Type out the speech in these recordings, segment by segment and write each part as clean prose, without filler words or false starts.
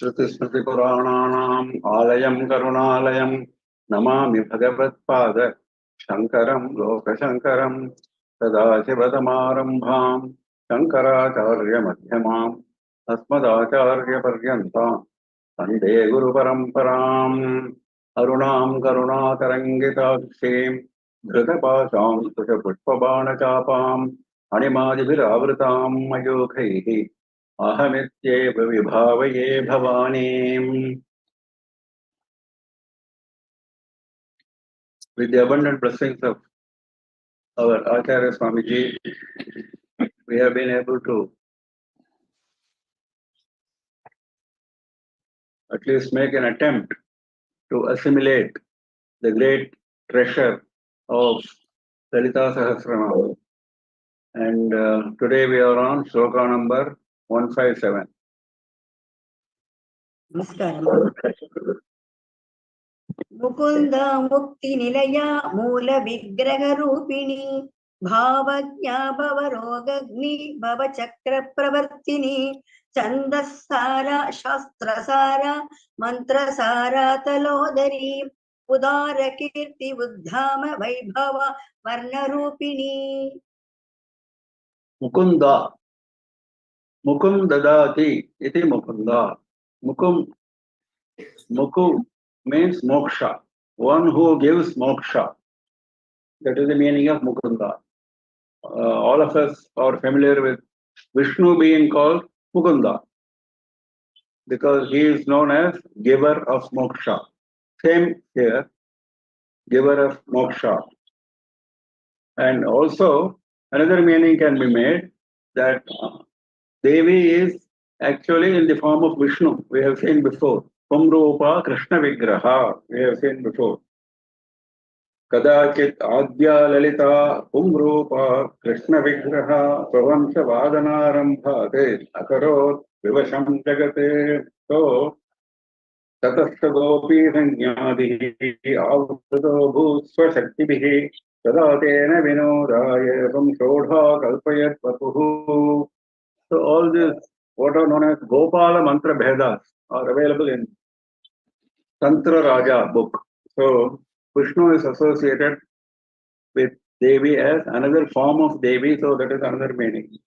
श्रुतिस्मृतिपुराणानाम् आलयं करुणालयं नमामि भगवत्पाद शङ्करं लोकशङ्करं सदाशिवसमारम्भां शङ्कराचार्यमध्यमाम् अस्मदाचार्यपर्यन्तां वन्दे गुरुपरम्पराम् अरुणां करुणातरङ्गिताक्षीं धृतपाशां सुषपुष्पबाणचापाम् अणिमादिभिरावृतां मयूखैः अहमित्येव विभावये भवानीम्. With the abundant blessings of our Acharya Swamiji, we have been able to at least make an attempt to assimilate the great treasure of LALITHA SAHASRANAMA. And today we are on shloka number 157. Mukunda Mukti Nilaya Mula Vigraha Rupini Bhavajna Bhavarogagni Bhavachakra Pravartini Chandasara Shastrasara Mantrasara Talodari Udara Kirti Uddhama Vaibhava Varna Rupini. Mukunda Mukundadati iti Mukunda. Muku means moksha, one who gives moksha. That is the meaning of Mukunda. All of us are familiar with Vishnu being called Mukunda because he is known as giver of moksha. Same here, giver of moksha. And also another meaning can be made that Devi is actually in the form of Vishnu. We have seen before. Pumrupa Krishna Vigraha. We have seen before. Kadachit Adya Lalita Pumrupa Krishna Vigraha Pravamsa Vadanarambhate Akarot Vivasham Jagate. So, Tatastha Gopi Sanyadihi Avruto Bhusva Shaktibihi Tadatena Vinodaya Vamshodha Kalpayat Vapuhu. So all these, what are known as Gopala Mantra Bhedas, are available in Tantra Raja book. So Vishnu is associated with Devi as another form of Devi, so that is another meaning.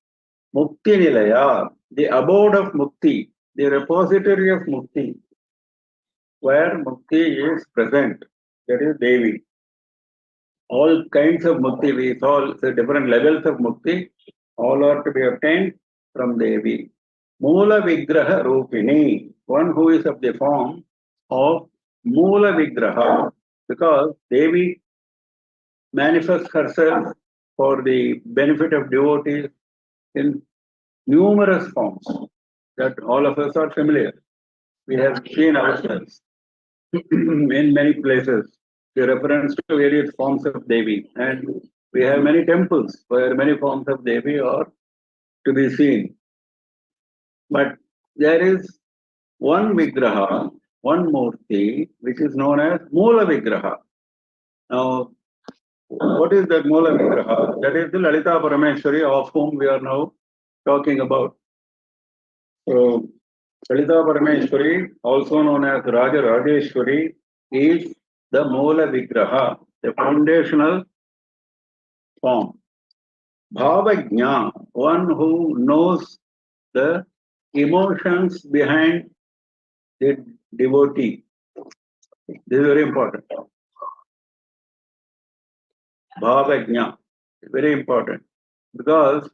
Mukti Nilaya, the abode of Mukti, the repository of Mukti, where Mukti is present, that is Devi. All kinds of Mukti, we saw the different levels of Mukti, all are to be obtained from Devi. Mula Vigraha Rupini, one who is of the form of Mula Vigraha, because Devi manifests herself for the benefit of devotees in numerous forms that all of us are familiar. We have seen ourselves in many places, the reference to various forms of Devi, and we have many temples where many forms of Devi are to be seen. But there is one Vigraha, one Murti, which is known as Mula Vigraha. Now, what is that Mula Vigraha? That is the Lalita Parameshwari of whom we are now talking about. So, Lalita Parameshwari, also known as Raja Rajeshwari, is the Mula Vigraha, the foundational form. Bhavajna, one who knows the emotions behind the devotee. This is very important. Bhavajna, very important. Because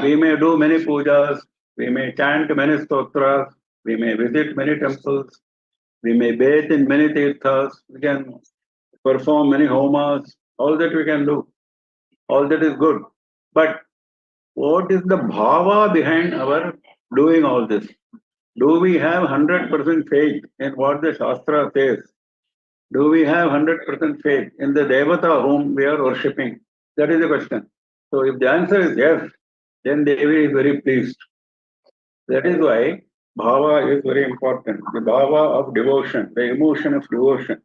we may do many pujas, we may chant many stotras, we may visit many temples, we may bathe in many tirthas, we can perform many homas, all that we can do. All that is good. But what is the bhava behind our doing all this? Do we have 100% faith in what the Shastra says? Do we have 100% faith in the Devata whom we are worshipping? That is the question. So if the answer is yes, then Devi is very pleased. That is why bhava is very important. The bhava of devotion, the emotion of devotion.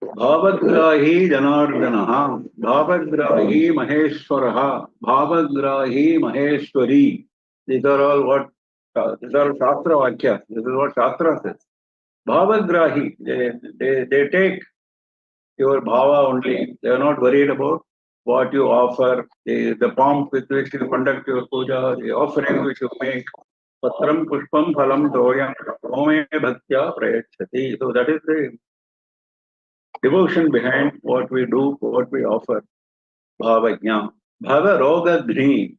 Bhavagrahi Janardanaha, Bhavagrahi Maheshwaraha, Bhavagrahi Maheshwari. These are all what These are Shastra Vakyas. This is what Shastra says. Bhavagrahi, they take your bhava only. They are not worried about what you offer, the pomp with which you conduct your puja, the offering which you make. Patram pushpam phalam toyam ome bhaktya prayachati. So that is the devotion behind what we do, what we offer. Bhavajna. Bhava roga dhri.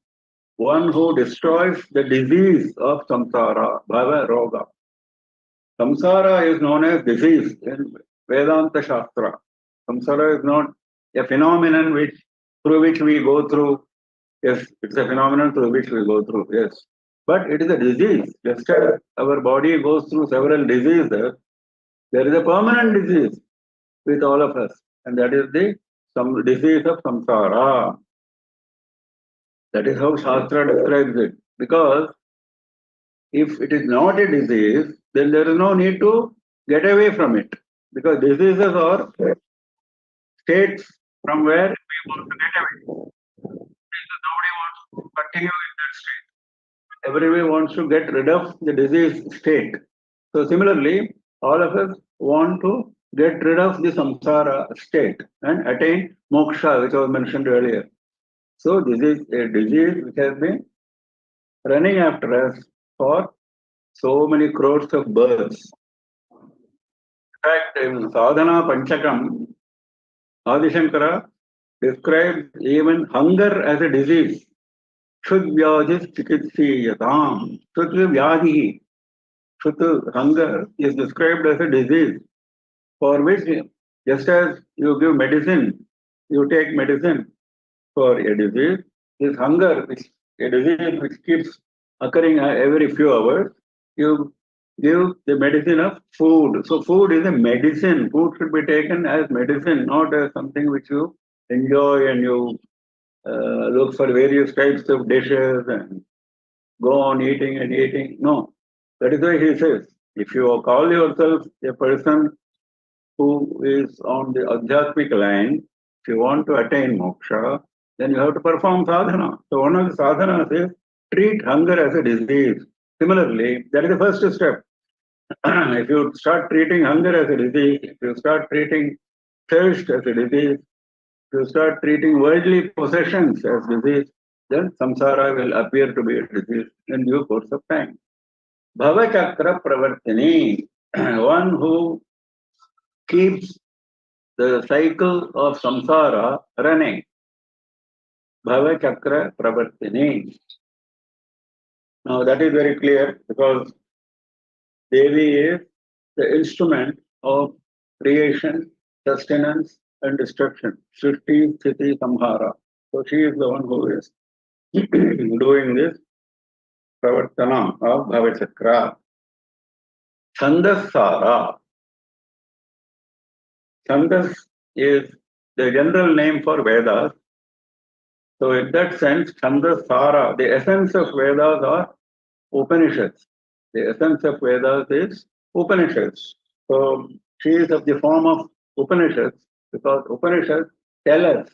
One who destroys the disease of samsara. Bhava roga. Samsara is known as disease in Vedanta Shastra. Samsara is not a phenomenon through which we go through. Yes, it's a phenomenon through which we go through. Yes. But it is a disease. Just as our body goes through several diseases, there is a permanent disease with all of us. And that is the disease of samsara. That is how Shastra describes it. Because if it is not a disease, then there is no need to get away from it. Because diseases are states from where we want to get away. Nobody wants to continue in that state. Everybody wants to get rid of the disease state. So similarly, all of us want to get rid of the samsara state and attain moksha, which was mentioned earlier. So this is a disease which has been running after us for so many crores of births. In fact, in Sadhana Panchakam, Adi Shankara describes even hunger as a disease. Shudvyadhis chikitseyatam. Shudvyadhi. Shud, hunger, is described as a disease for which, just as you give medicine, you take medicine for a disease, this hunger, which a disease which keeps occurring every few hours, you give the medicine of food. So food is a medicine. Food should be taken as medicine, not as something which you enjoy and you look for various types of dishes and go on eating and eating. No. That is why he says, if you call yourself a person who is on the adhyatmic line, if you want to attain moksha, then you have to perform sadhana. So one of the sadhanas is treat hunger as a disease. Similarly, that is the first step. If you start treating hunger as a disease, if you start treating thirst as a disease, if you start treating worldly possessions as disease, then samsara will appear to be a disease in due course of time. Bhavachakra pravartini, one who keeps the cycle of samsara running. Bhavachakra pravartini. Now that is very clear because Devi is the instrument of creation, sustenance, and destruction. Srishti, Sthiti, Samhara. So she is the one who is doing this pravartana of Bhavachakra. Chandasara. Chandas is the general name for Vedas. So in that sense, Chandasara, the essence of Vedas are Upanishads. The essence of Vedas is Upanishads. So she is of the form of Upanishads because Upanishads tell us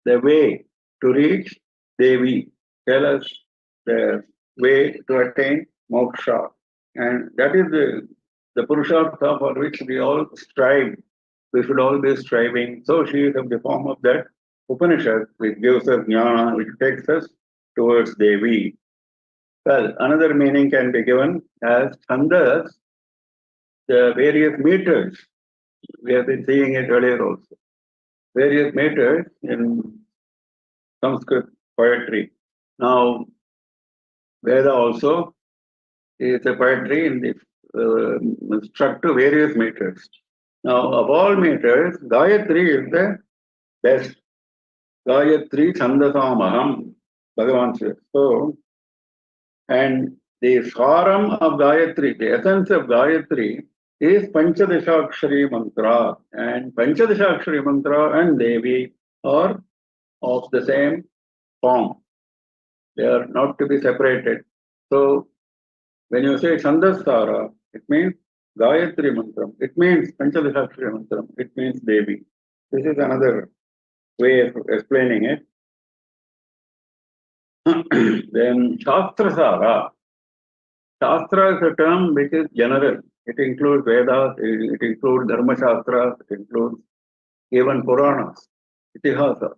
the way to reach Devi, tell us the way to attain moksha. And that is the Purushartha for which we all strive. We should all be striving. So she is of the form of that Upanishad, which gives us jnana, which takes us towards Devi. Well, another meaning can be given as chandas, the various meters. We have been seeing it earlier also. Various meters in Sanskrit poetry. Now, Veda also is a poetry in the struck to various meters. Now, of all meters, Gayatri is the best. Gayatri Chandasamaham, Bhagavan says. So, and the saram of Gayatri, the essence of Gayatri is Panchadashakshari mantra. And Panchadashakshari mantra and Devi are of the same form. They are not to be separated. So, when you say Chandasara, it means Gayatri mantram. It means Panchadashakshari mantram. It means Devi. This is another way of explaining it. Then Shastrasara. Shastra is a term which is general. It includes Vedas, it includes Dharma Shastras, it includes even Puranas, Itihasas,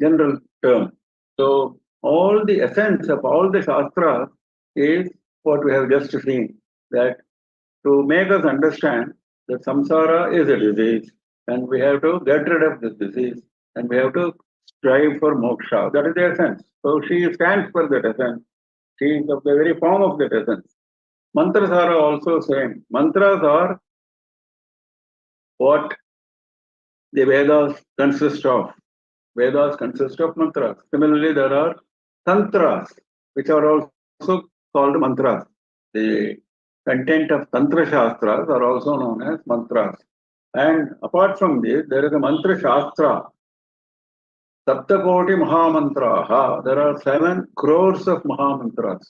general term. So all the essence of all the Shastras is what we have just seen, that to make us understand that samsara is a disease and we have to get rid of this disease and we have to strive for moksha. That is the essence. So she stands for that essence. She is of the very form of that essence. Mantras are also same. Mantras are what the Vedas consist of. Vedas consist of mantras. Similarly, there are tantras, which are also called mantras. The content of tantra shastras are also known as mantras. And apart from this, there is a mantra shastra. Saptakoti Mahamantraha. There are 7 crores of Mahamantras.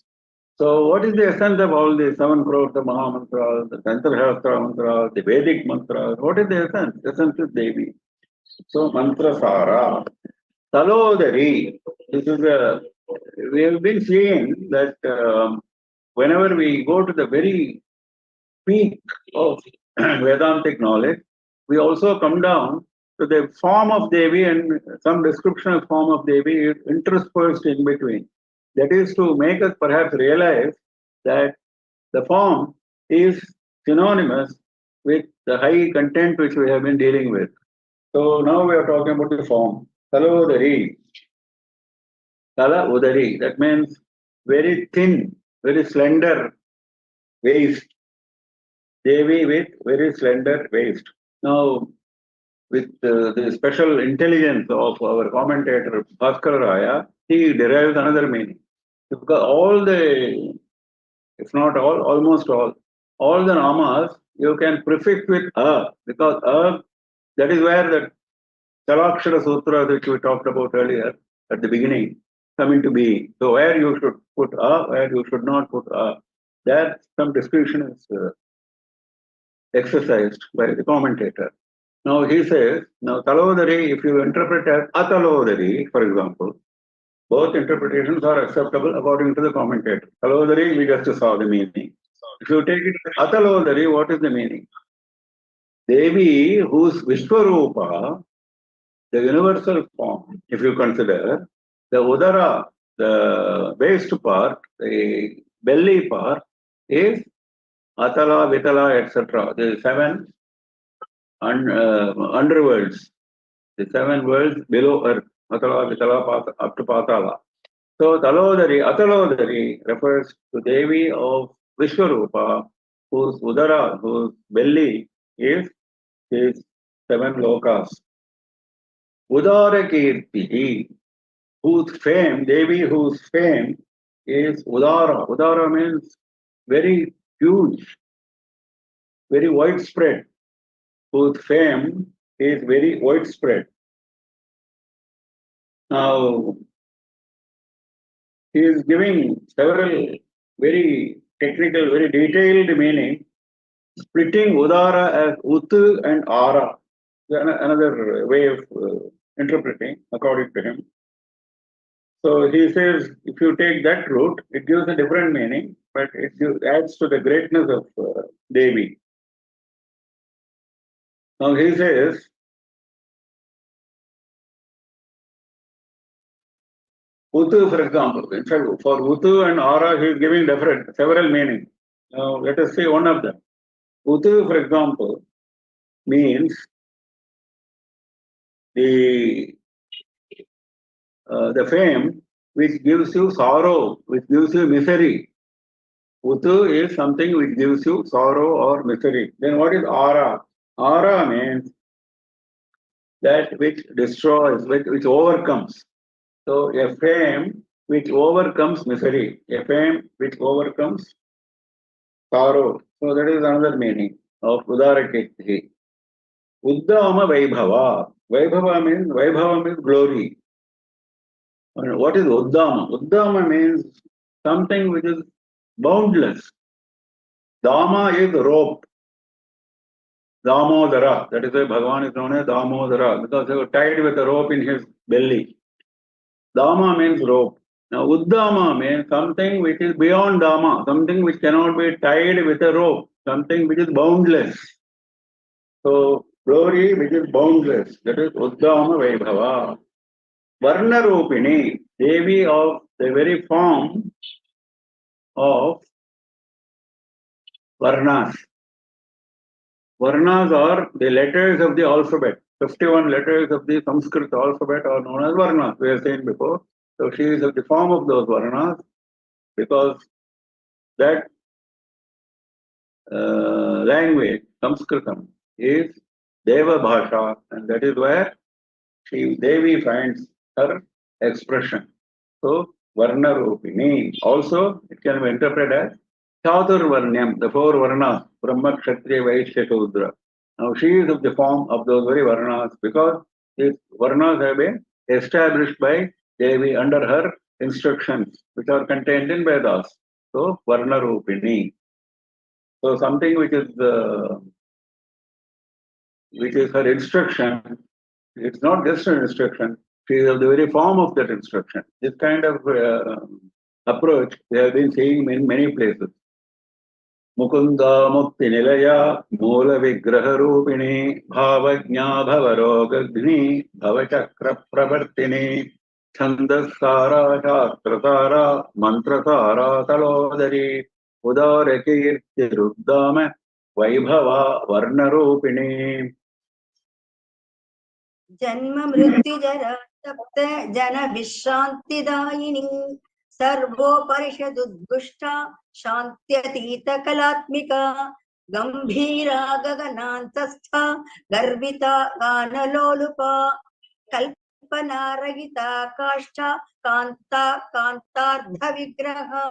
So, what is the essence of all the 7 crores of Mahamantras, the Tantra Shastra mantras, the Vedic mantras? What is the essence? The essence is Devi. So, Mantra Sara. Talodari. This is we have been seeing that whenever we go to the very peak of Vedantic knowledge, we also come down to the form of Devi and some description of form of Devi is interspersed in between. That is to make us perhaps realize that the form is synonymous with the high content which we have been dealing with. So now we are talking about the form. Talodari. Tala Udari. That means very thin, very slender waist. Devi with very slender waist. Now, with the special intelligence of our commentator Bhaskar Raya, he derives another meaning. Because all the, if not almost all the namas you can prefix with a, because a, that is where the Chalakshara Sutra which we talked about earlier at the beginning come into being. So where you should put a, where you should not put a, there some description is exercised by the commentator. Now he says, now Talodari, if you interpret as Atalodari, for example, both interpretations are acceptable according to the commentator. Talodari, we just saw the meaning. If you take it as Atalodari, what is the meaning? Devi, whose Vishwarupa, the universal form, if you consider, the Udara, the waist part, the belly part, is Atala, Vitala, etc. The 7 underworlds, the 7 worlds below earth, Atala, Vitala, up to Patala. So Atalodari refers to Devi of Vishwarupa, whose Udara, whose belly is 7 lokas. Udara Kirti, whose fame, Devi whose fame is Udara. Udara means very huge, very widespread, whose fame is very widespread. Now, he is giving several very technical, very detailed meaning, splitting Udara as Utu and Ara. Another way of interpreting, according to him. So he says, if you take that route, it gives a different meaning, but it adds to the greatness of Devi. Now he says, Utu, for example, in fact, for Utu and Ara, he is giving several meanings. Now let us see one of them. Utu, for example, means the fame which gives you sorrow, which gives you misery. Utu is something which gives you sorrow or misery. Then what is Ara? Ara means that which destroys, which overcomes. So a fame which overcomes misery, a fame which overcomes sorrow. So that is another meaning of Udarakirti. Uddama Vaibhava. Vaibhava means glory. And what is Uddama? Uddama means something which is boundless. Dama is rope. Damodara. That is why Bhagavan is known as Damodara, because they were tied with a rope in his belly. Dama means rope. Now, Uddama means something which is beyond Dama, something which cannot be tied with a rope, something which is boundless. So, glory which is boundless, that is Uddama Vaibhava. Varna Rupini, Devi of the very form of Varnas. Varnas are the letters of the alphabet. 51 letters of the Sanskrit alphabet are known as Varnas, we have seen before. So she is of the form of those Varnas because that language, Sanskritam, is Deva Bhasha, and that is where Devi finds her expression. So, Varna Rupini. Also, it can be interpreted as Chaturvarnyam, the four Varnas, Brahma, Kshatriya, Vaishya, Shudra. Now, she is of the form of those very Varnas because these Varnas have been established by Devi under her instructions, which are contained in Vedas. So, Varna Rupini. So, something which is her instruction, it's not just an instruction, she is of the very form of that instruction. This kind of approach we have been seeing in many places. Mukunda Mukti Nilaya Moola Vigraha Rupini Bhavajna Bhavarogagni Bhavachakra Pravartini Chandasara Shastrasara Mantrasara Talodari Udara Kirti Ruddama Vaibhava Varna Rupini. Janma Mrityu Jara Tapta Jana Vishrantidayiನಿ Sarvoparishadudgushta Shantyatita Kalatmika Gambhira Gaganantastha Garvita Ganalolupa Kalpana Ragita Kashta Kanta Kantardha Vigraha.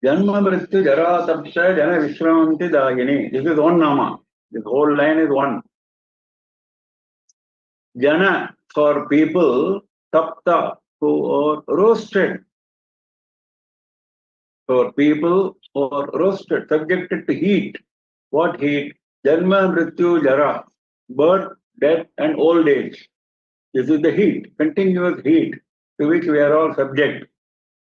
Janma Mrityu Jara Tapta Jana Vishramantidayini. This is one nama. This whole line is one. Jana for people, Tapta who are roasted. For people who are roasted, subjected to heat. What heat? Janma Mrityu Jara. Birth, death, and old age. This is the heat, continuous heat to which we are all subject.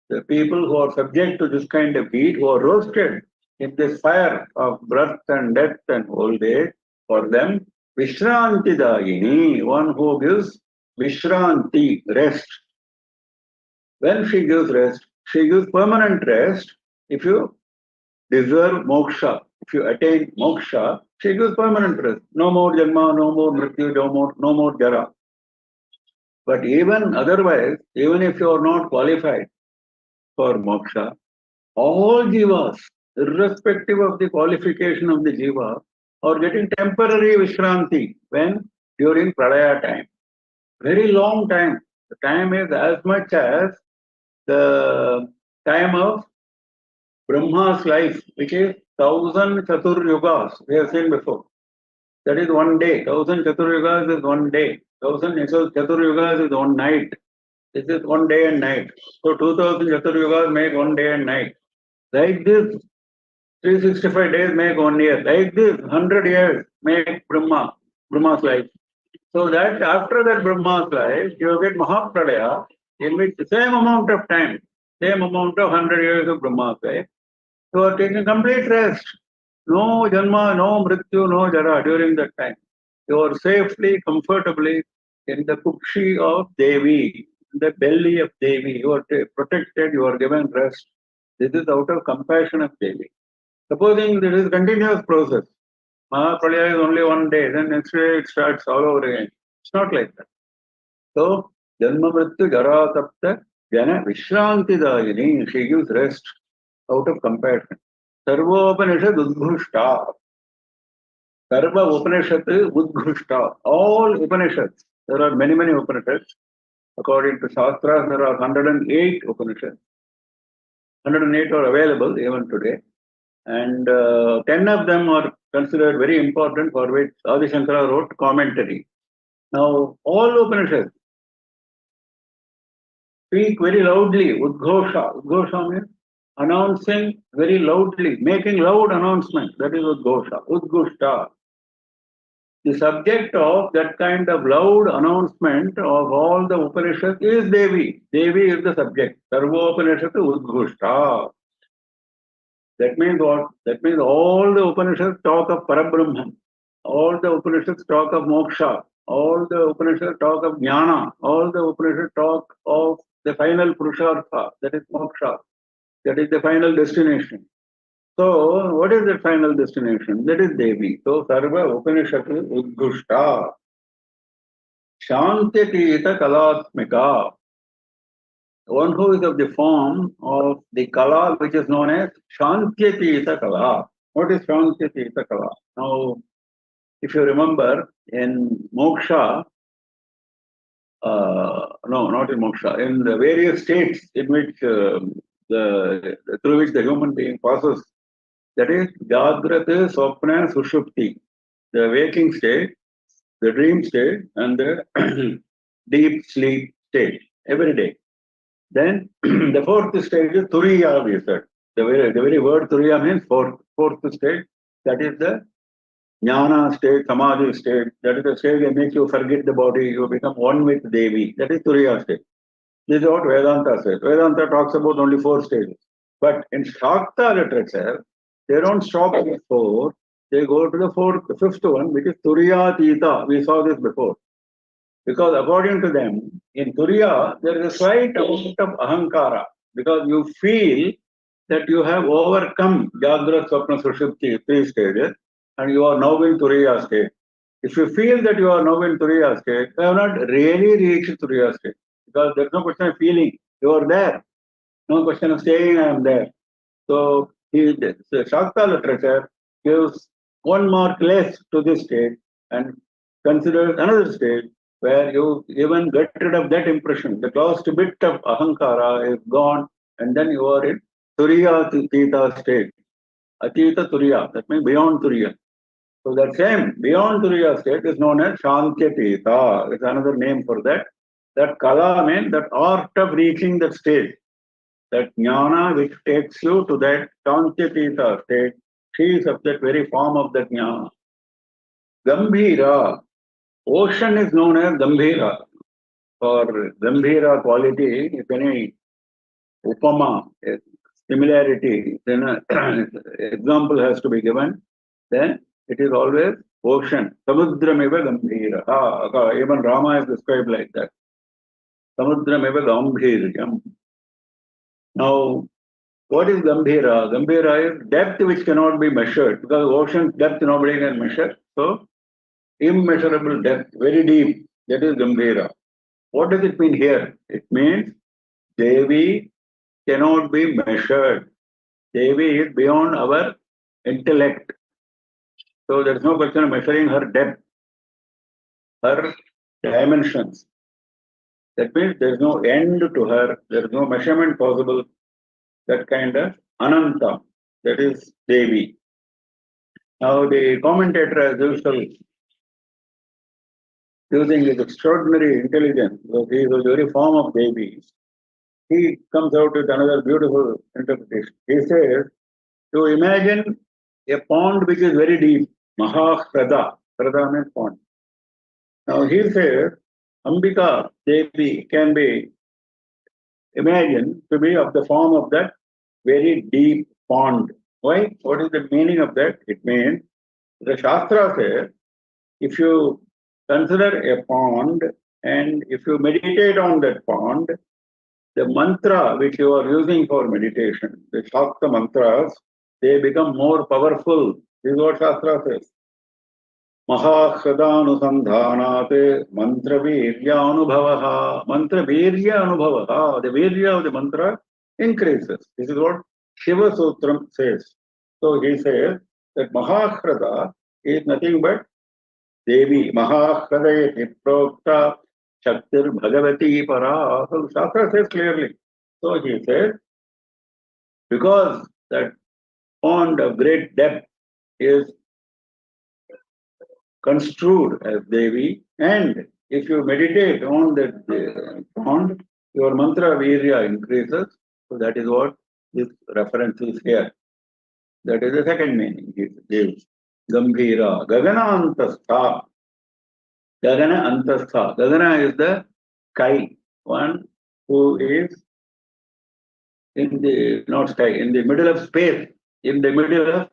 The people who are subject to this kind of heat, who are roasted in this fire of birth and death and old age, for them, Vishrantidayini, one who gives Vishranti, rest. When she gives rest, she gives permanent rest. If you deserve moksha, if you attain moksha, she gives permanent rest. No more janma, no more mrityu, no more jara. But even otherwise, even if you are not qualified for moksha, all jivas, irrespective of the qualification of the jiva, are getting temporary vishranti when during pralaya time. Very long time. The time is as much as the time of Brahma's life, which is 1000 Chatur Yugas, we have seen before. That is one day. 1000 Chatur Yugas is one day. 1000 Chatur Yugas is one night. This is one day and night. So 2000 Chatur Yugas make one day and night. Like this, 365 days make 1 year. Like this, 100 years make Brahma's life. So that after that Brahma's life, you get Mahapralaya, in which the same amount of time, same amount of 100 years of Brahma's life, you are taking complete rest. No janma, no mrityu, no jara during that time. You are safely, comfortably in the kukshi of Devi, in the belly of Devi. You are protected, you are given rest. This is out of compassion of Devi. Supposing this is a continuous process, Mahapralaya is only one day, then next day it starts all over again. It's not like that. So, Janma Mrityu Jara Tapta Jana Vishrantidayini, she gives rest out of compassion. Sarva Upanishad Udbhushta. Sarva Upanishad Udbhushta. All Upanishads. There are many, many Upanishads. According to Shastras, there are 108 Upanishads. 108 are available even today. And 10 of them are considered very important, for which Adi Shankara wrote commentary. Now, all Upanishads speak very loudly, Udghosha. Udghosha means announcing very loudly, making loud announcement. That is Udghosha, Udgushta. the subject of that kind of loud announcement of all the Upanishads is Devi. Devi is the subject. Sarvopanishad Udgushta. That means what? That means all the Upanishads talk of Parabrahman. All the Upanishads talk of moksha. All the Upanishads talk of jnana. All the Upanishads talk of the final purushartha, that is moksha. That is the final destination. So, what is the final destination? That is Devi. So, Sarva Upanishadu Udgushta. Shantyatita Kalatmika. One who is of the form of the Kala which is known as Shantyatita Kala. What is Shantyatita Kala? Now, if you remember, in moksha, no, not in moksha, in the various states in which through which the human being passes, that is Jagrata, Swapna, Sushupti, the waking state, the dream state, and the deep sleep state, every day. Then the fourth stage is Turiya, we said. The very word Turiya means fourth stage, that is the Jnana state, Samadhi state, that is the stage that makes you forget the body, you become one with Devi. That is Turiya state. This is what Vedanta says. Vedanta talks about only 4 stages. But in Shakta literature, they don't stop at 4, they go to the fifth one, which is Turiya Tita. We saw this before. Because according to them, in Turiya, there is a slight amount of ahankara, because you feel that you have overcome Jagrat, Swapna, Sushupti, 3 stages, and you are now in Turiya state. If you feel that you are now in Turiya state, you have not really reached Turiya state. Because there's no question of feeling, you are there. No question of saying I am there. So, the Shakta literature gives 1 mark less to this state and considers another state where you even get rid of that impression. The last bit of ahankara is gone, and then you are in Turiya Tita state. Atita Turiya, that means beyond Turiya. So that same beyond Turiya state is known as Shantyatita. It's another name for that. That Kala means that art of reaching that state. That jnana which takes you to that Shantyatita state, she is of that very form of that jnana. Gambhira. Ocean is known as Gambhira. For Gambhira quality, if any upama, similarity, then an example has to be given, then it is always ocean. Samudrameva Gambhira. Even Rama is described like that. Samudrameva Gambhiryam. Now, what is Gambhira? Gambhira is depth which cannot be measured, because ocean depth nobody can measure. So, immeasurable depth, very deep, that is Gambhira. What does it mean here? It means Devi cannot be measured. Devi is beyond our intellect. So there is no question of measuring her depth, her dimensions. That means there is no end to her, there is no measurement possible. That kind of Ananta, that is Devi. Now the commentator, as usual, using his extraordinary intelligence, because he is the very form of Devi, he comes out with another beautiful interpretation. He says, to imagine a pond which is very deep, Mahahrada, Hrada means pond. Now he says, Ambika Devi can be imagined to be of the form of that very deep pond. Why? What is the meaning of that? It means, the Shastra says, if you consider a pond and if you meditate on that pond, the mantra which you are using for meditation, the Shastra mantras, they become more powerful. This is what Shastra says. Mahakhadaanusandhanate mantra virya anubhavaha. Mantra virya anubhavaha. The virya of the mantra increases. This is what Shiva Sutram says. So he says that Mahakrada is nothing but Devi. Mahakradayati prokta Shaktir Bhagavati para. So Shastra says clearly. So he says, because that pond of great depth is construed as Devi, and if you meditate on that pond, your mantra virya increases. So that is what this reference is here. That is the second meaning. It gives Gambhira, Gaganantastha. Gagana Antastha. Gagana is the sky, one who is in the, not sky, in the middle of space. In the middle of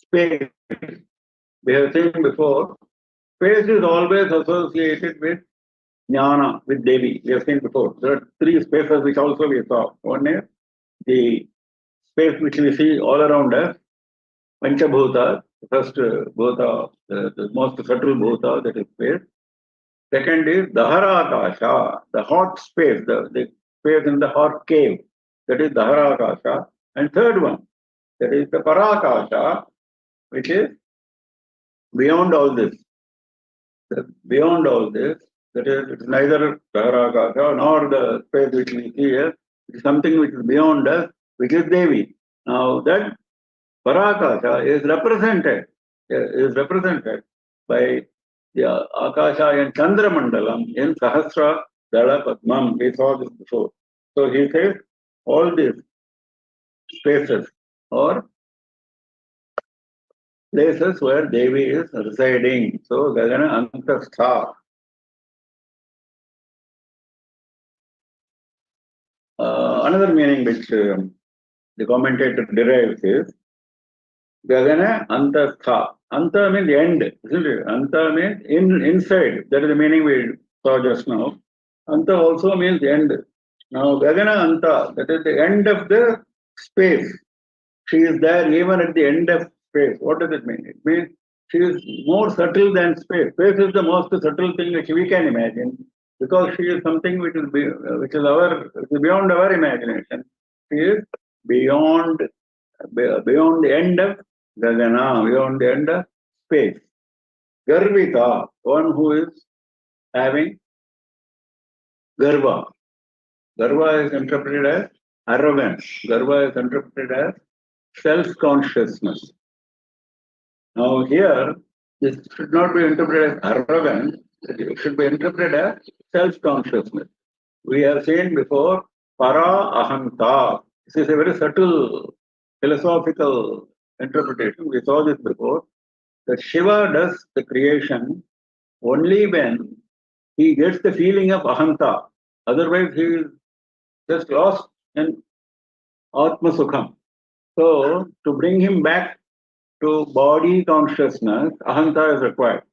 space. We have seen before, space is always associated with Jnana, with Devi. We have seen before. There are three spaces which also we saw. One is the space which we see all around us, Panchabhuta, the first bhuta, the most subtle bhuta, that is space. Second is Daharakasha, the hot space, the space in the hot cave, that is Daharakasha. And third one, that is the Parakasha, which is beyond all this. Beyond all this, that is, it's neither Daharakasha nor the space which we see here. It's something which is beyond us, which is Devi. Now that Parakasha is represented by the Akasha and Chandra Mandalam in Sahasra Dala Padmam. We saw this before. So he says all these spaces or places where Devi is residing. So Gagana Antastha. Another meaning which the commentator derives is Gagana Antastha. Anta means the end, isn't it? Anta means inside. That is the meaning we saw just now. Anta also means the end. Now Gagana Anta, that is the end of the space. She is there even at the end of space. What does it mean? It means she is more subtle than space. Space is the most subtle thing which we can imagine, because she is something which is beyond our imagination. She is beyond the end of Gagana, beyond the end of space. Garvita, one who is having Garva. Garva is interpreted as arrogance. Garva is interpreted as self-consciousness. Now here, this should not be interpreted as arrogance, it should be interpreted as self-consciousness. We have seen before, para ahanta. This is a very subtle philosophical interpretation. We saw this before, that Shiva does the creation only when he gets the feeling of ahanta. Otherwise, he is just lost in Atma Sukham. So, to bring him back to body consciousness, ahanta is required.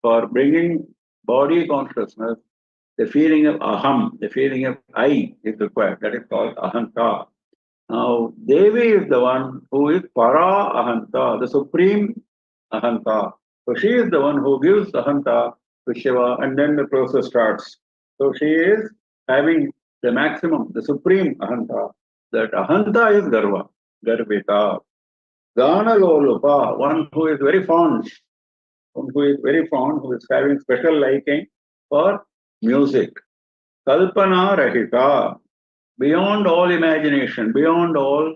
For bringing body consciousness, the feeling of aham, the feeling of I is required. That is called ahanta. Now, Devi is the one who is para ahanta, the supreme ahanta. So she is the one who gives ahanta to Shiva, and then the process starts. So she is having the maximum, the supreme ahanta. That ahanta is garva, garvita. Ganalolupa, one who is very fond, who is having special liking for music. Kalpana rahita, beyond all imagination, beyond all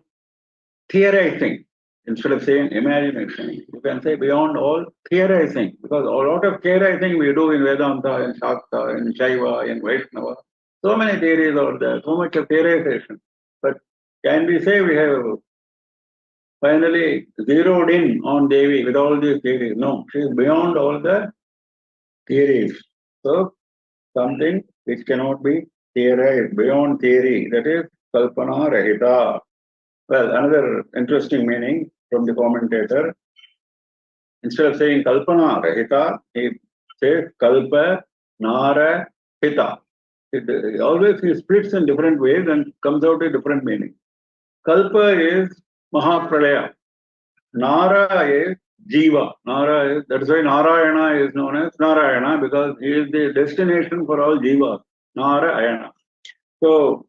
theorizing. Instead of saying imagination, you can say beyond all theorizing, because a lot of theorizing we do in Vedanta, in Shakta, in Shaiva, in Vaishnava. So many theories are there, so much of theorization. But can we say we have finally zeroed in on Devi with all these theories? No, she is beyond all the theories. So something which cannot be theorized, beyond theory, that is Kalpana Rahita. Well, another interesting meaning from the commentator, instead of saying Kalpana Rahita, he says Kalpa Nara Hita. Always he splits in different ways and comes out a different meaning. Kalpa is Mahapralaya. Nara is Jiva. Nara is, that's why Narayana is known as Narayana, because he is the destination for all Jivas. Narayana. So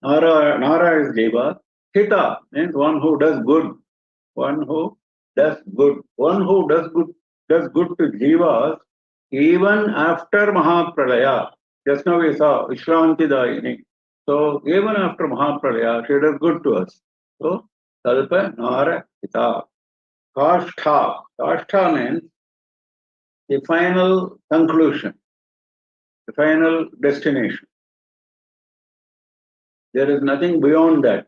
Nara is Jiva. Hita means one who does good. One who does good. One who does good to Jivas even after Mahapralaya. Just now we saw Vishranti Dayini. So even after Mahapralaya, she does good to us. So Kalpa Nara Hita. Kashtha. Kashtha means the final conclusion, the final destination. There is nothing beyond that.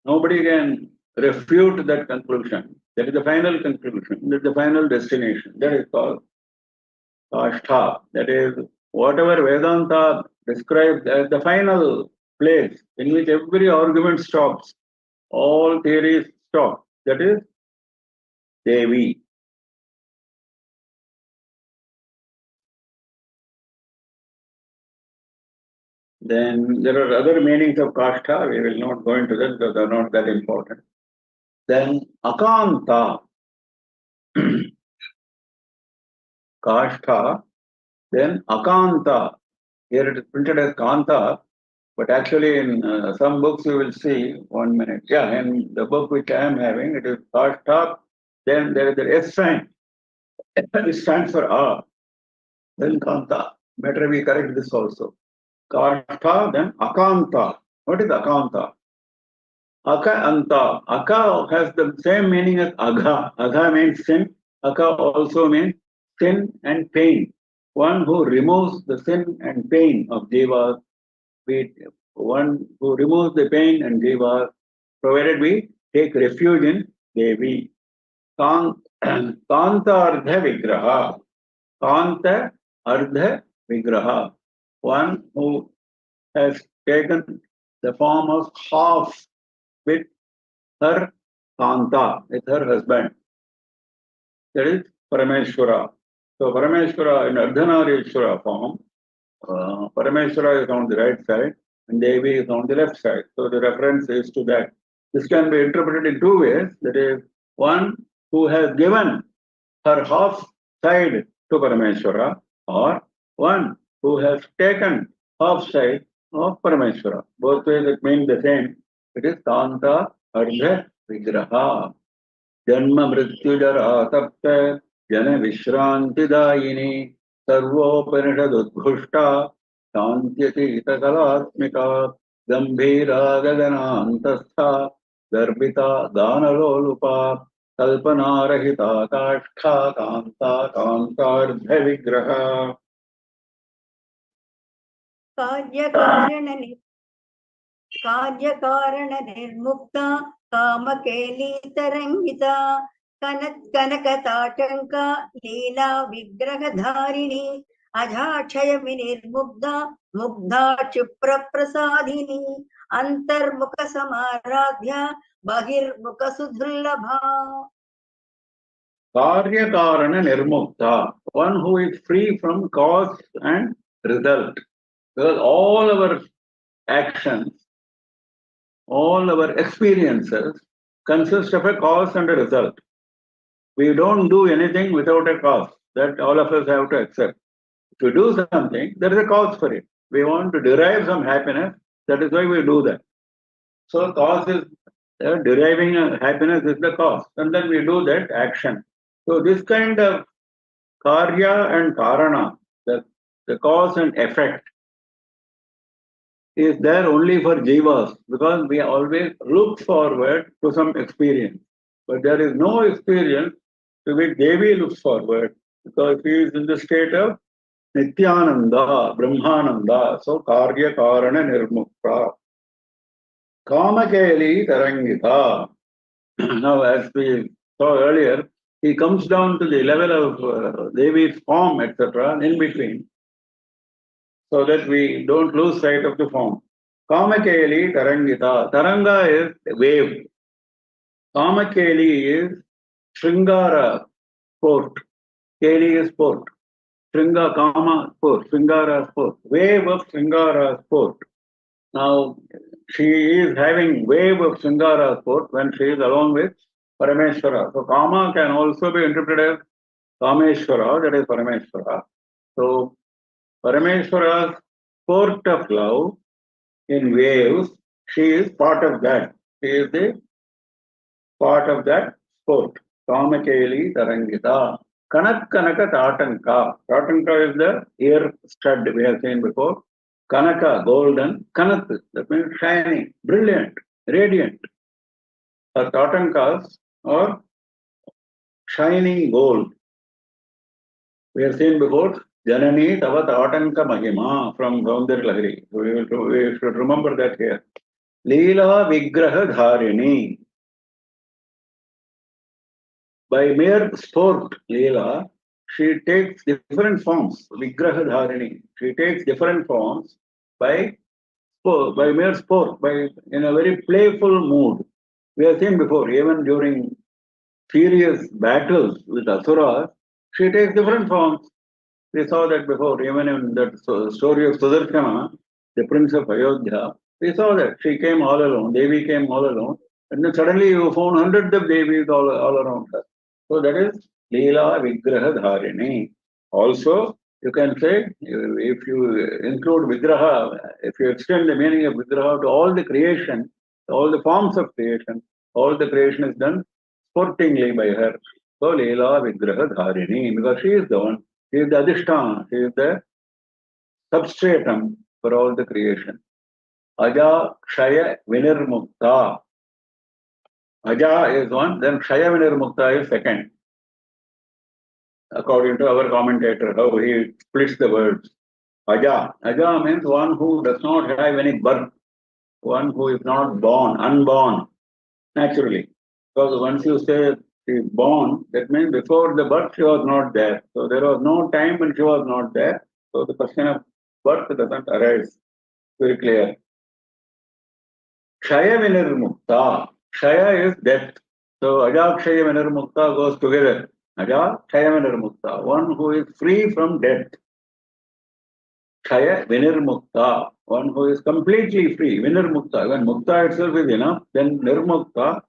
Nobody can refute that conclusion. That is the final conclusion. That is the final destination. That is called Kashtha, that is whatever Vedanta describes as the final place in which every argument stops, all theories stop. That is Devi. Then there are other meanings of Kashtha. We will not go into that because they are not that important. Then Akanta, Kashtha, then Akanta. Here it is printed as Kanta, but actually in some books you will see, 1 minute. Yeah, in the book which I am having, it is Kashtha, then there is the S sign. It stands for A, then Kanta. Better we correct this also. Kashtha, then Akanta. What is Akanta? Aka Anta. Aka has the same meaning as Agha. Agha means sin. Aka also means sin and pain. One who removes the sin and pain of Jiva, one who removes the pain and Jiva, provided we take refuge in Devi. Kanta Ardha Vigraha. Kanta Ardha Vigraha. One who has taken the form of half with her Kanta, with her husband. That is Parameshwara. So Parameshwara in Ardhanarishwara form, Parameshwara is on the right side and Devi is on the left side. So the reference is to that. This can be interpreted in two ways. That is, one who has given her half side to Parameshwara, or one who has taken half side of Parameshwara. Both ways it means the same. It is Kanta Ardha Vigraha. Janma Mrityujara Tapta Jana Vishrantidayini Sarvopanishadudbhushta Shantyati Itakalatmika Gambhira Gaganantastha Garbita Danalolupa Kalpanarahita Kashtha Kanta Kantardha Vigraha. कार्यकारण निर्मुक्ता कामकेली तरंगिता कनकताटंका लीला विग्रह धारिणी अजाक्षय विनिर्मुग्धा मुग्धा क्षिप्र प्रसादिनी अंतर्मुख समाराध्या बहिर्मुख सुदुर्लभा. Karyakarana Nirmukta, one who is free from cause and result. Because all our actions, all our experiences consist of a cause and a result. We don't do anything without a cause. That all of us have to accept. If we do something, there is a cause for it. We want to derive some happiness. That is why we do that. So cause is deriving happiness is the cause, and then we do that action. So this kind of karya and karana, the cause and effect, is there only for jivas, because we always look forward to some experience. But there is no experience to which Devi looks forward, because he is in the state of Nityananda, Brahmananda. So karya karana nirmukta. Kamakeli tarangita. Now, as we saw earlier, he comes down to the level of Devi's form, etc., in between, so that we don't lose sight of the form. Kamakeli tarangita. Taranga is wave. Kamakeli is Shringara sport. Keli is sport. Shringa Kama sport. Shringara sport. Wave of Shringara sport. Now, she is having wave of Shringara sport when she is along with Parameshwara. So Kama can also be interpreted as Kameshwara, that is Parameshwara. So Parameshwara's sport of love in waves, she is part of that. She is the part of that sport. Kamakeli Tarangita. Kanak Kanaka Tatanka. Tatanka is the ear stud we have seen before. Kanaka, golden. Kanat, that means shining, brilliant, radiant. Her Tatankas are shining gold. We have seen before, Janani Tava Tatanka Mahima from Gaundir Lahiri. We should remember that here. Leela Vigraha Dharini. By mere sport, Leela, she takes different forms, Vigraha Dharini. She takes different forms by mere sport, in a very playful mood. We have seen before, even during serious battles with Asuras, she takes different forms. We saw that before, even in that story of Sudarshana, the prince of Ayodhya. We saw that she came all alone, Devi came all alone, and then suddenly you found hundreds of Devis all around her. So that is Leela Vigraha Dharini. Also, you can say, if you include Vigraha, if you extend the meaning of Vigraha to all the creation, all the forms of creation, all the creation is done sportingly by her. So Leela Vigraha Dharini, because she is the one, she is the Adhisthana, she is the substratum for all the creation. Aja Kshaya Vinirmukta. Aja is one, then Kshaya Vinirmukta is second. According to our commentator, how he splits the words. Aja. Aja means one who does not have any birth, one who is not born, unborn, naturally. Because once you say she is born, that means before the birth she was not there. So there was no time when she was not there. So the question of birth doesn't arise. Very clear. Kshaya Vinirmukta. Kshaya is death. So Aja Kshaya Vinirmukta goes together. Aja Kshaya Vinirmukta. One who is free from death. Kshaya Vinirmukta. One who is completely free. Vinirmukta. When Mukta itself is enough, then Nirmukta,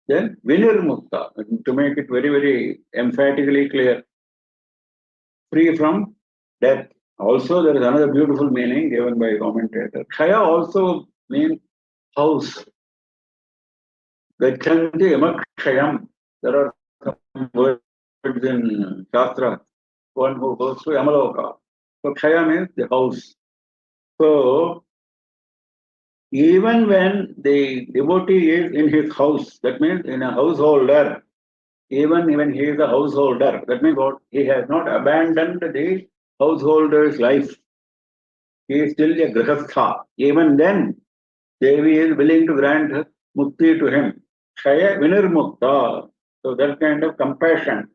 then Vinirmukta. To make it very, very emphatically clear. Free from death. Also, there is another beautiful meaning given by a commentator. Kshaya also means house. Gachanti Yamakshayam. There are some words in Shastra. One who goes to Yamaloka. So Kshaya means the house. So even when the devotee is in his house, that means in a householder, even when he is a householder, that means what? He has not abandoned the householder's life. He is still a grihastha. Even then, Devi is willing to grant mukti to him. Kshaya Vinirmukta. So that kind of compassion.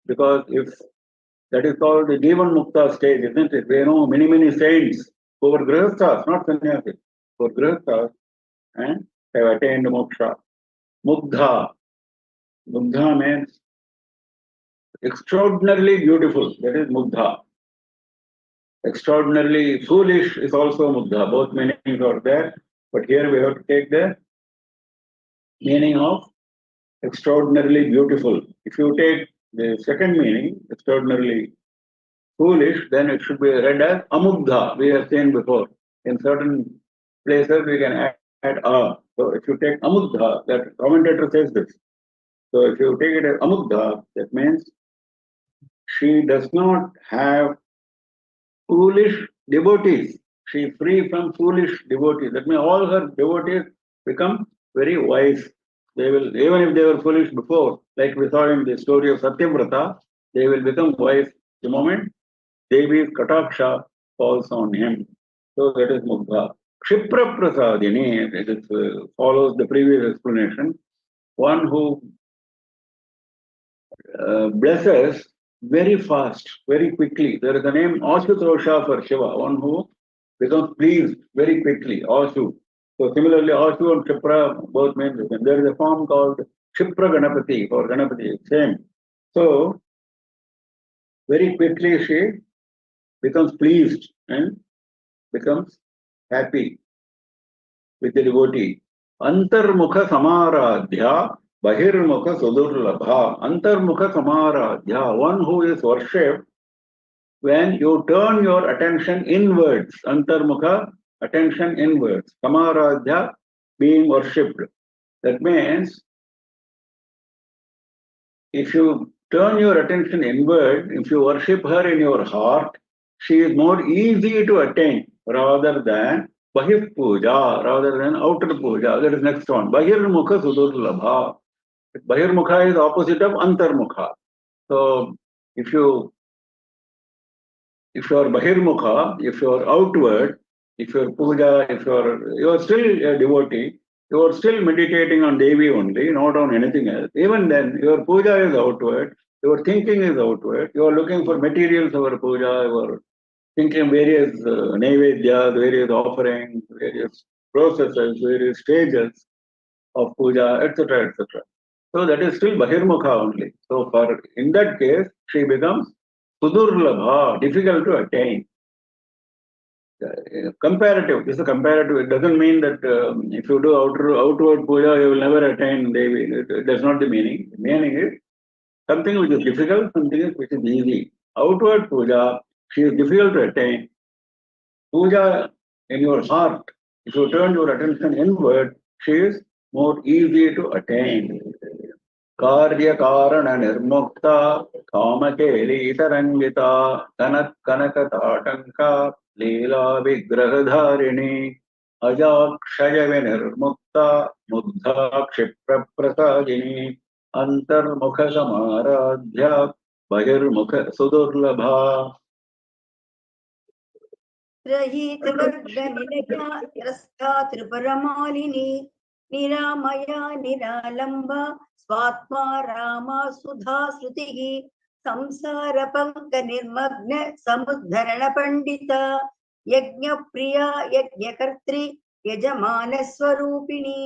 Because if that is called the Jivan Mukta stage, isn't it? We know many, many saints who were grihasthas, not sannyasis, who were grihasthas and have attained moksha. Mugdha. Mugdha means extraordinarily beautiful. That is Mugdha. Extraordinarily foolish is also Mugdha. Both meanings are there. But here we have to take the meaning of extraordinarily beautiful. If you take the second meaning, extraordinarily foolish, then it should be read as Amugdha. We have seen before. In certain places we can add A. So if you take Amugdha, that commentator says this. So if you take it as Amugdha, that means she does not have foolish devotees. She is free from foolish devotees. That means all her devotees become very wise. They will, even if they were foolish before, like we saw in the story of Satyavrata, they will become wise the moment Devi's Kataksha falls on him. So that is Mugdha. Kshipra Prasadini, it follows the previous explanation. One who blesses very fast, very quickly. There is a name Ashutosha for Shiva, one who becomes pleased very quickly, Ashu. So similarly, Ashu and Kshipra both mean the same. There is a form called Kshipra Ganapati or Ganapati, same. So very quickly she becomes pleased and becomes happy with the devotee. Antarmukha Samaradhya Bahirmukha Sudurlabha. Antarmukha Samaradhya, one who is worshipped when you turn your attention inwards. Antarmukha, attention inwards. Samaradhya, being worshipped. That means if you turn your attention inward, if you worship her in your heart, she is more easy to attain rather than Bahir Puja, rather than outer Puja. That is next one. Bahirmukha Sudurlabha. Bahirmukha is opposite of Antarmukha. So if you are Bahirmukha, if you are outward, if you are Puja, if you are still a devotee, you are still meditating on Devi only, not on anything else. Even then, your Puja is outward, Your thinking is outward. You are looking for materials for puja. You are thinking various naivedyas, various offerings, various processes, various stages of puja, etc., etc. So that is still Bahirmukha only. So for in that case, she becomes Sudurlabha, difficult to attain. Comparative. This is a comparative. It doesn't mean that if you do outward puja, you will never attain Devi. That's not the meaning. The meaning is something which is difficult, something which is easy. Outward puja, she is difficult to attain. Puja in your heart, if you turn your attention inward, she is more easy to attain. कार्यकारणनिर्मुक्ता कामकेलीतरङ्गिता कनकताटङ्का लीलाविग्रहधारिणी अजाक्षयविनिर्मुक्ता Mugdha क्षिप्रप्रसादिनी अन्तर्मुखसमाराध्या बहिर्मुख सुदुर्लभा. रहितवर्गनिलया त्रस्ता Tripuramalini निरामया निरालम्बा स्वात्मा Rama सुधा श्रुतिः संसारपङ्कनिर्मग्न समुद्धरणपण्डिता यज्ञप्रिया यज्ञकर्त्री यजमानस्वरूपिणी.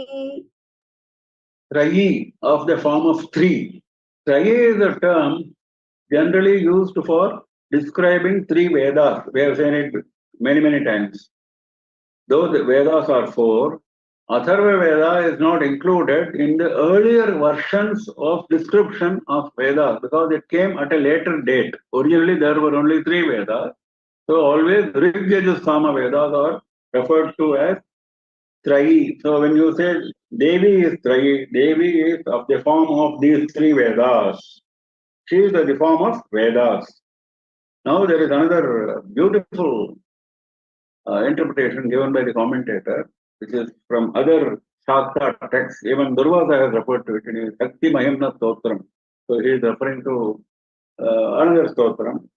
Trayi of the form of three. Trayi is a term generally used for describing three Vedas. We have seen it many, many times. Though the Vedas are four, Atharva Veda is not included in the earlier versions of description of Vedas because it came at a later date. Originally, there were only three Vedas. So, always Rig, Yajus, Sama Vedas are referred to as Trayi. So, when you say Devi is Trayi, Devi is of the form of these three Vedas. She is of the form of Vedas. Now, there is another beautiful interpretation given by the commentator, which is from other Shakta texts. Even Durvasa has referred to it in his Shakti Mahimna Stotram. So he is referring to another Stotram.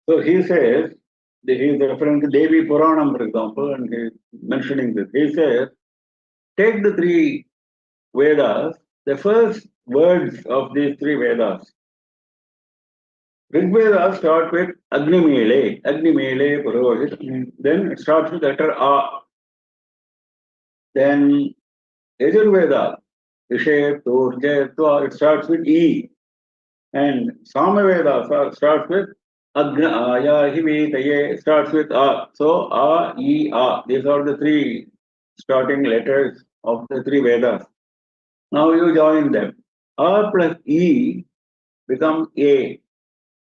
So he says, he is referring to Devi Puranam, for example, and he is mentioning this. He says, take the three Vedas, the first words of these three Vedas. Rig Veda starts with Agnimele, Purohit. Then it starts with letter A. Then Yajurveda, Vishe, Turje, it starts with E. And Samaveda starts with Agna, Aya, Hivi, Taye, starts with A. So A, E, A. These are the three starting letters of the three Vedas. Now you join them. A plus E becomes A.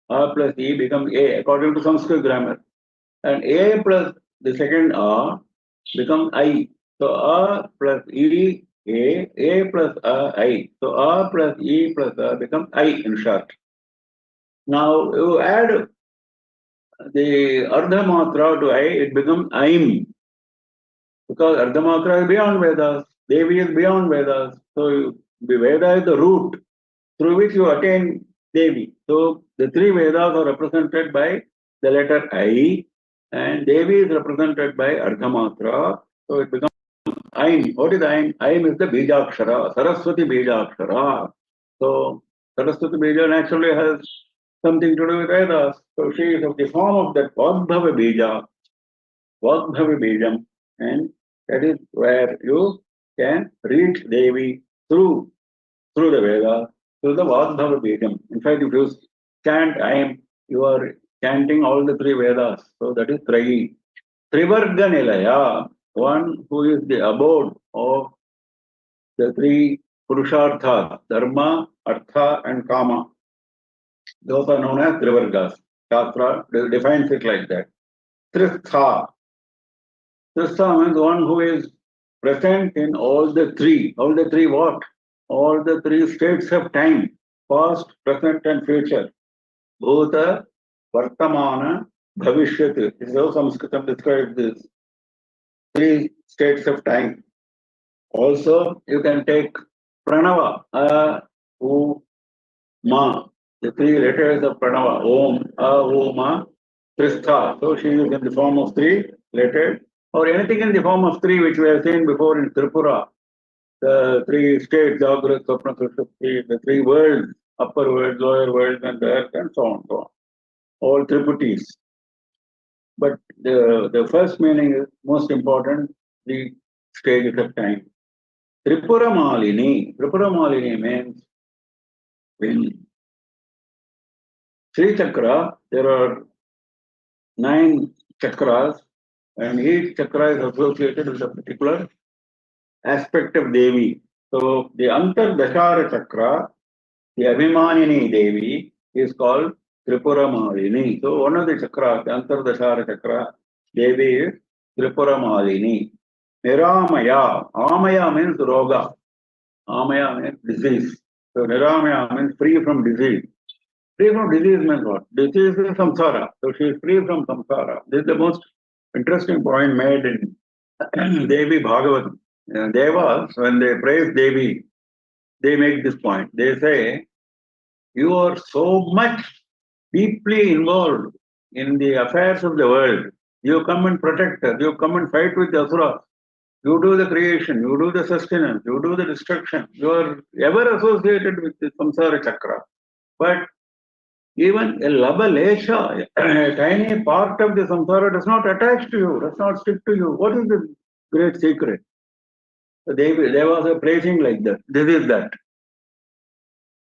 A plus E becomes A according to Sanskrit grammar. And A plus the second A becomes I. So A plus E, A plus A, I. So A plus E plus A becomes I in short. Now you add the Ardhamatra to I, it becomes Aim. Because Ardhamatra is beyond Vedas. Devi is beyond Vedas. So the Veda is the root through which you attain Devi. So the three Vedas are represented by the letter I, and Devi is represented by Ardhamatra. So it becomes Aim. What is Aim? Aim is the Bijakshara, Saraswati Bijakshara. So Saraswati Bija naturally has something to do with Vedas. So she is of the form of that Vagbhava Bija, Vagbhava Bijam, and that is where you can reach Devi through the Veda, through the Vagbhava Bijam. In fact, if you chant Aim, you are chanting all the three Vedas. So that is Trayi. Trivarga Nilaya, one who is the abode of the three Purusharthas, Dharma, Artha, and Kama. Those are known as Trivargas. Shastra defines it like that. Tristha. Tristha means one who is present in all the three. All the three what? All the three states of time. Past, present, and future. Bhuta, Vartamana, Bhavishyat. This is how Sanskritam describes this. Three states of time. Also, you can take Pranava, A, U, Ma. The three letters of Pranava, Om, A, U, Ma, Tristha. So she is in the form of three letters, or anything in the form of three, which we have seen before in Tripura. The three states, Jagadguru, Swapna, Sushupti, the three worlds upper world, lower world, and the earth, and so on, so on. All triputis. But the first meaning is most important, the stages of time. Tripura Malini. Tripura Malini means in Sri Chakra, there are 9 chakras, and each chakra is associated with a particular aspect of Devi. So the Antardashara Chakra, the Abhimanini Devi, is called Tripura Malini. So one of the chakras, the Antardashara Chakra, Devi is Tripura Malini. Niramaya. Amaya means Roga. Amaya means disease. So Niramaya means free from disease. Free from disease means what? Disease is samsara. So she is free from samsara. This is the most interesting point made in Devi Bhagavatam. Devas, when they praise Devi, they make this point. They say, you are so much deeply involved in the affairs of the world. You come and protect us. You come and fight with the asuras. You do the creation. You do the sustenance. You do the destruction. You are ever associated with the samsara chakra. But even a labalesha, a tiny part of the samsara does not attach to you, does not stick to you. What is the great secret? There was a praising like that. This is that.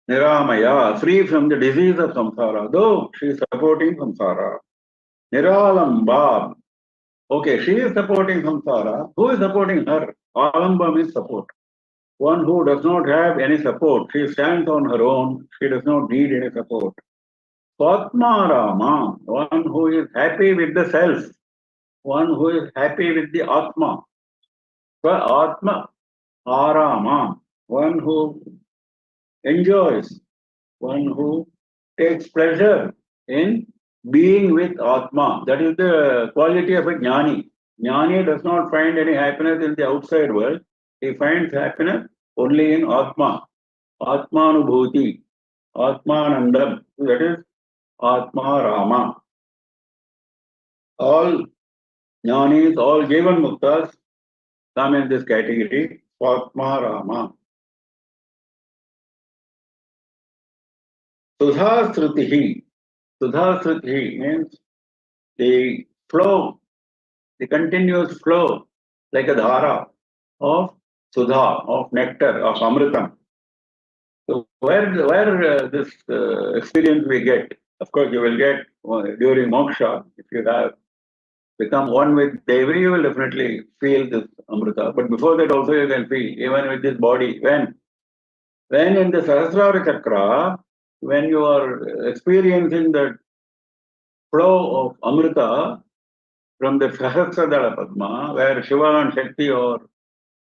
Niramaya, free from the disease of samsara, though she is supporting samsara. Niralamba. Okay, she is supporting samsara. Who is supporting her? Alamba means support. One who does not have any support. She stands on her own. She does not need any support. Atmarama, one who is happy with the self. One who is happy with the Atma. Atma Arama, one who enjoys, one who takes pleasure in being with Atma. That is the quality of a Jnani. Jnani does not find any happiness in the outside world. He finds happiness only in Atma. Atmanubhuti, Atmanandam. That is Atma Rama. All Jnanis, all Jivan Muktas come in this category, Atma Rama. Sudha Srutihi. Sudha Srutihi means the flow, the continuous flow, like a dhara of Sudha, of nectar, of Amritam. So where this experience we get, of course you will get during moksha, if you have become one with Devi, you will definitely feel this Amrita. But before that also you can feel, even with this body. When in the Sahasrara Chakra, when you are experiencing the flow of Amrita from the Sahasradala Padma, where Shiva and Shakti are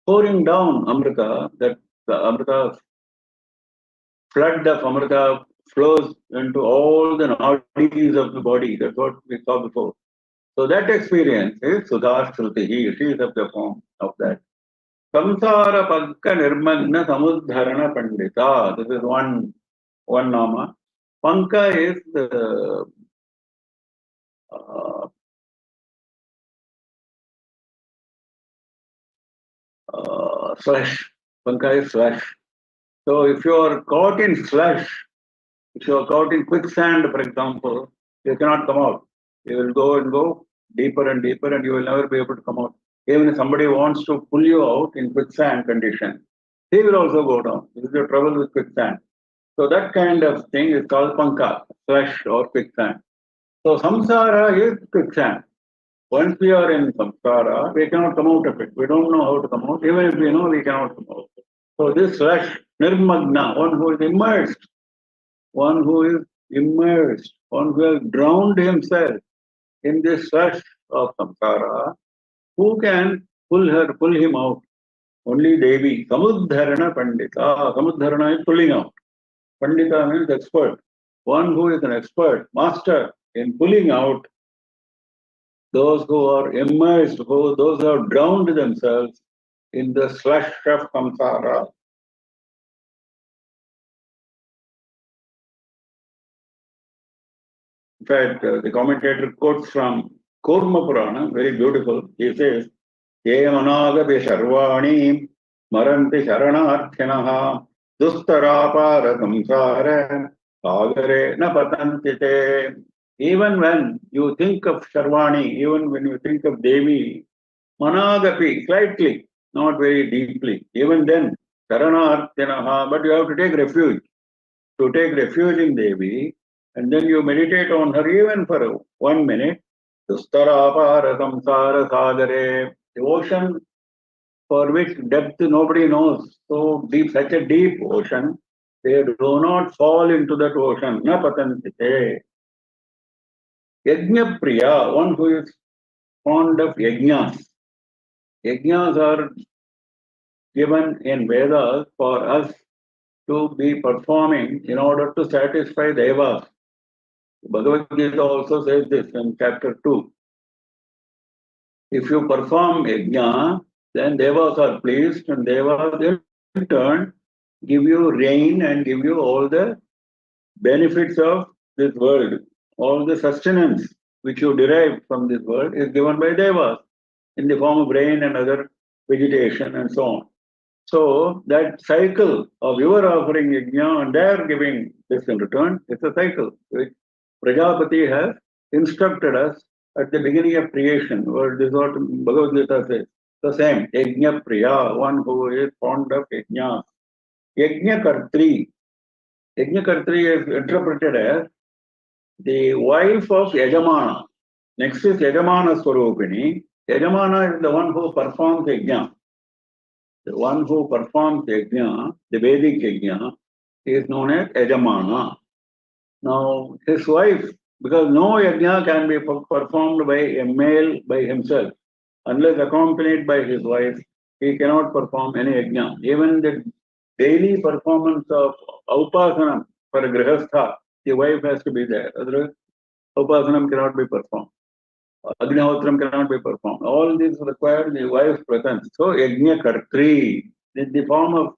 pouring down Amrita, that the Amrita flood of Amrita flows into all the nadis of the body. That's what we saw before. So that experience is Sudha Srutihi. She is of the form of that. Samsara Panka Nirmagna Samudharana Pandita. This is one nama. Panka is the slush. Panka is slush. So if you are caught in slush, if you are caught in quicksand, for example, you cannot come out. You will go and go deeper and deeper, and you will never be able to come out. Even if somebody wants to pull you out in quicksand condition, he will also go down. This is the trouble with quicksand. So that kind of thing is called panka, slush or quicksand. So samsara is quicksand. Once we are in samsara, we cannot come out of it. We don't know how to come out. Even if we know, we cannot come out. So this slush, nirmagna, one who is immersed, one who has drowned himself in this slush of samsara, who can pull him out? Only Devi. Samudharana Pandita. Samudharana is pulling out. Pandita means expert. One who is an expert, master in pulling out those who are immersed, those who have drowned themselves in the slush of samsara. In fact, the commentator quotes from Kurma Purana, very beautiful. He says, Ye managapi sharvani maranti sharanarthinaha dustarapara samsara sagare na patanti te. Even when you think of Sharvani, even when you think of Devi, managapi, slightly, not very deeply, even then, Sharanarthinaha, but you have to take refuge. To take refuge in Devi, and then you meditate on her even for 1 minute. Dustarapara samsara sagare, the ocean for which depth nobody knows, so deep, such a deep ocean, they do not fall into that ocean. Na patantite. Yajna Priya, one who is fond of yajnas. Yajnas are given in Vedas for us to be performing in order to satisfy Devas. Bhagavad Gita also says this in chapter 2. If you perform yajna, then Devas are pleased, and Devas in turn give you rain and give you all the benefits of this world. All the sustenance which you derive from this world is given by Devas in the form of rain and other vegetation and so on. So that cycle of your offering yajna and their giving this in return, it's a cycle which Prajapati has instructed us at the beginning of creation. Or this is what Bhagavad Gita says. The same, yajna priya, one who is fond of yajna. Yajna kartri. Yajna kartri is interpreted as the wife of Yajamana. Next is Yajamana Swarupini. Yajamana is the one who performs yajna. The one who performs yajna, the Vedic yajna, is known as Yajamana. Now, his wife, because no yajna can be performed by a male by himself, unless accompanied by his wife, he cannot perform any yajna. Even the daily performance of upasanam for a grihastha, the wife has to be there. Otherwise, upasanam cannot be performed. Agnihotram cannot be performed. All these require the wife's presence. So, yajna kartri, in the form of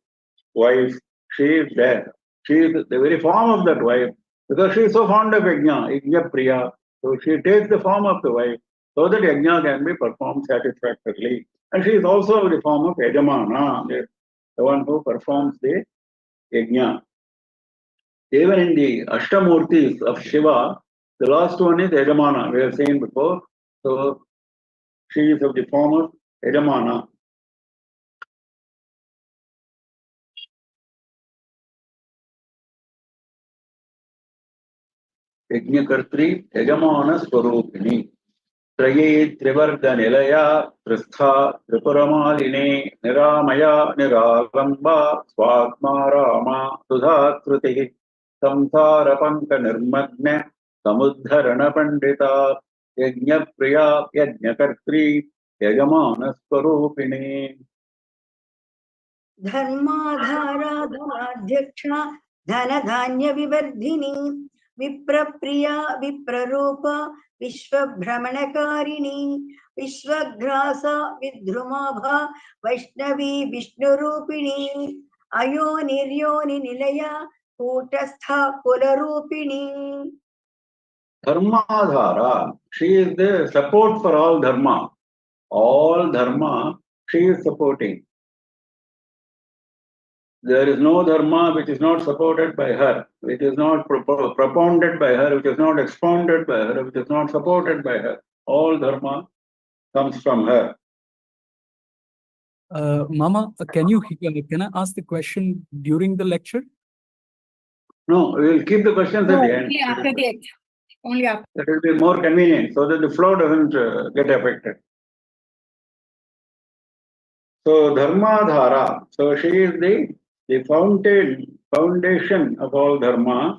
wife, she is there. She is the very form of that wife, because she is so fond of yajna, yajna priya. So, she takes the form of the wife so that yajna can be performed satisfactorily. And she is also the form of yajamana, the one who performs the yajna. Even in the Ashtamurtis of Shiva, the last one is Yajamana, we have seen before. So she is of the form of Yajamana. Yajnakartri, Yajamana Swarupini. Traye Trivarga Nilaya, Tristha, Tripuramaline, Niramaya, Niralamba, Swatma Rama, Sudha Trutihi, Samsara Panka Nirmagne, Samudharana Pandita, Yajna Priya, Yajnakartri, Yajamana Swarupini. धर्माधारा धनाध्यक्षा धनधान्य विवर्धिनी विप्रप्रिया विप्ररूप विश्वभ्रमणकारिणी विश्वग्रासा विद्रुमाभा वैष्णवी विष्णुरूपिणी अयोनिर्योनि निलया कूटस्था कुलरूपिणी. Dharmadhara, she is the support for all dharma. All dharma, she is supporting. There is no dharma which is not supported by her, which is not propounded by her, which is not expounded by her, which is not supported by her. All dharma comes from her. Mama, can I ask the question during the lecture? No, we will keep the questions at the end. Only after the end. Only after. That will be more convenient so that the flow doesn't get affected. So Dharmadhara, so she is the foundation of all dharma.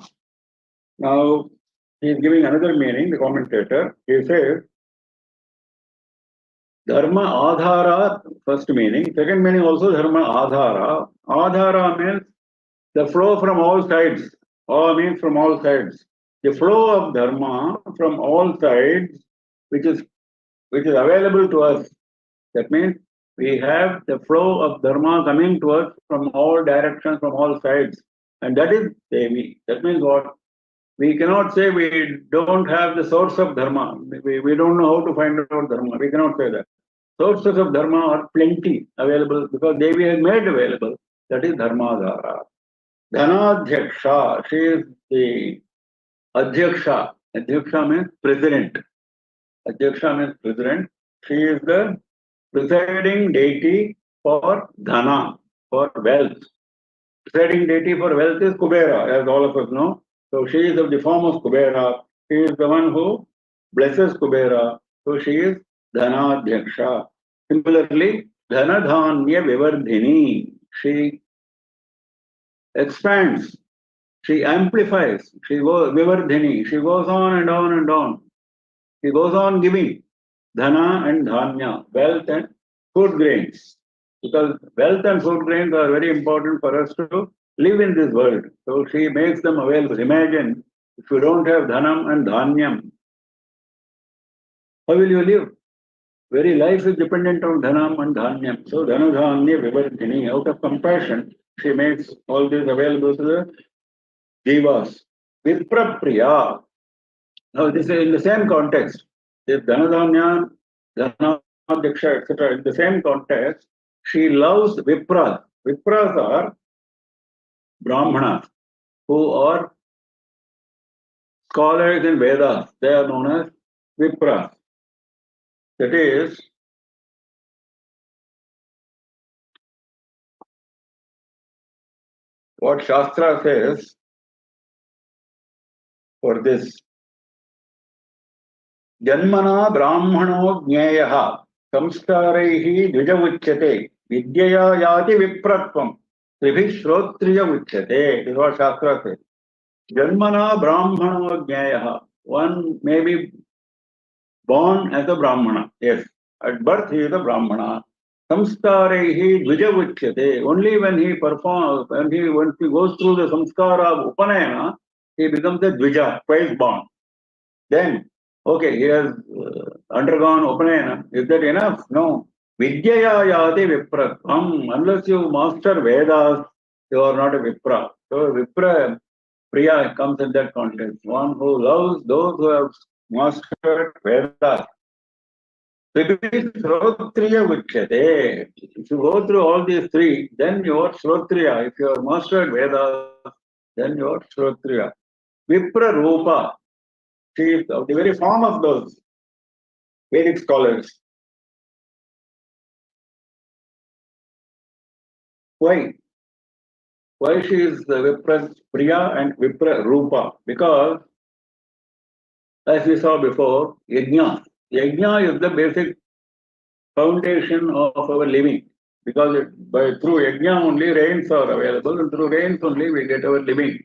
Now he is giving another meaning, the commentator. He says Dharma Adhara, first meaning. Second meaning also Dharma Adhara. Adhara means the flow from all sides. Or means from all sides. The flow of dharma from all sides, which is available to us. That means we have the flow of dharma coming to us from all directions, from all sides. And that is Devi. That means what? We cannot say we don't have the source of dharma. We don't know how to find out dharma. We cannot say that. Sources of dharma are plenty available because Devi has made available. That is Dharmadhara. Dhanadhyaksha, she is the Adhyaksha. Adhyaksha means president. Adhyaksha means president. She is the presiding deity for Dhana, for wealth. Presiding deity for wealth is Kubera, as all of us know. So she is of the form of Kubera. She is the one who blesses Kubera. So she is Dhanadhyaksha. Similarly, Dhanadhanya Vivardhini. She expands, she amplifies, she goes Vivardhini. She goes on and on and on. She goes on giving Dhana and Dhanya, wealth and food grains. Because wealth and food grains are very important for us to live in this world. So she makes them available. Imagine if you don't have Dhanam and Dhanyam, how will you live? Very life is dependent on Dhanam and Dhanyam. So Dhanadhanya Vivardhini, out of compassion, she makes all this available to the Jivas. Viprapriya. Now this is in the same context. This Dhanadhanya, Dhanadhyaksha, etc. In the same context, she loves Vipras. Vipras are Brahmanas who are scholars in Vedas. They are known as Vipras. That is, what Shastra says for this. Janmana Brahmano Jnayah Samskaraihi Dvijavuchyate Vidyaya Yati Vipratvam Tribhi Shrotriya Uchyate. This is what Shastra says. Janmana Brahmano Jnayah. One may be born as a Brahmana. Yes, at birth he is a Brahmana. Samskarehi Dvijavuchyate. Only when he performs, once he goes through the samskara of Upanayana, he becomes a Dvija, twice born. Then, okay, he has undergone Upanayana. Is that enough? No. Vidyaya yati vipratvam. Unless you master Vedas, you are not a Vipra. So Vipra Priya comes in that context. One who loves those who have mastered Vedas. Shrotriya Vichyate. If you go through all these three, then you are Shrotriya. If you have mastered Vedas, then you are Shrotriya. Vipra Rupa. She is of the very form of those Vedic scholars. Why? Why she is Vipra Priya and Vipra Rupa? Because, as we saw before, Yajna. Yajna is the basic foundation of our living. Because through Yajna only rains are available, and through rains only we get our living.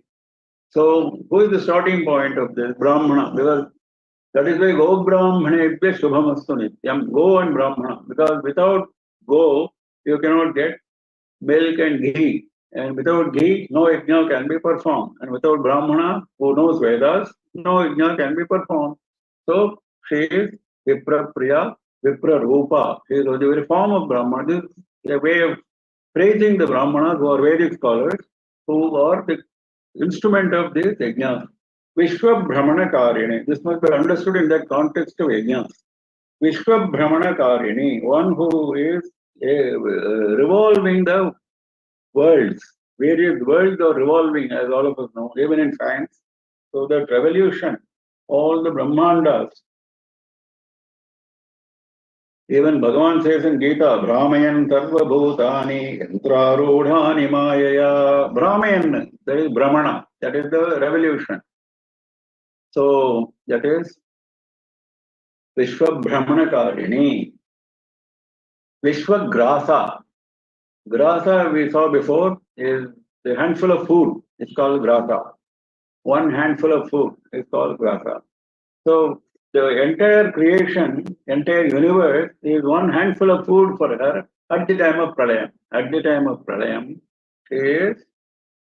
So, who is the starting point of this? Brahmana. Because that is why Go Brahmanebhya Shubhamastu Nityam. Go and Brahmana. Because without Go, you cannot get milk and ghee. And without ghee, no yajna can be performed. And without Brahmana, who knows Vedas, no yajna can be performed. So she is Vipra Priya, Vipra Rupa. She is the very form of Brahmana. This is a way of praising the Brahmanas who are Vedic scholars, who are the instrument of this yajna. Vishwa Brahmana Karini. This must be understood in that context of yajna. Vishwa Brahmana Karini, one who is revolving the worlds. Various worlds are revolving, as all of us know, even in science. So that revolution, all the Brahmandas, even Bhagavan says in Gita, Brahmayan Sarva Bhutani Yantrarudhani Mayaya. Brahmayan, that is Brahmana, that is the revolution. So that is Vishwa Brahmana Karini. Vishwa Grasa. Grasa, we saw before, is the handful of food. It's called grasa. One handful of food is called grasa. So the entire creation, entire universe is one handful of food for her at the time of pralayam. At the time of pralayam, she is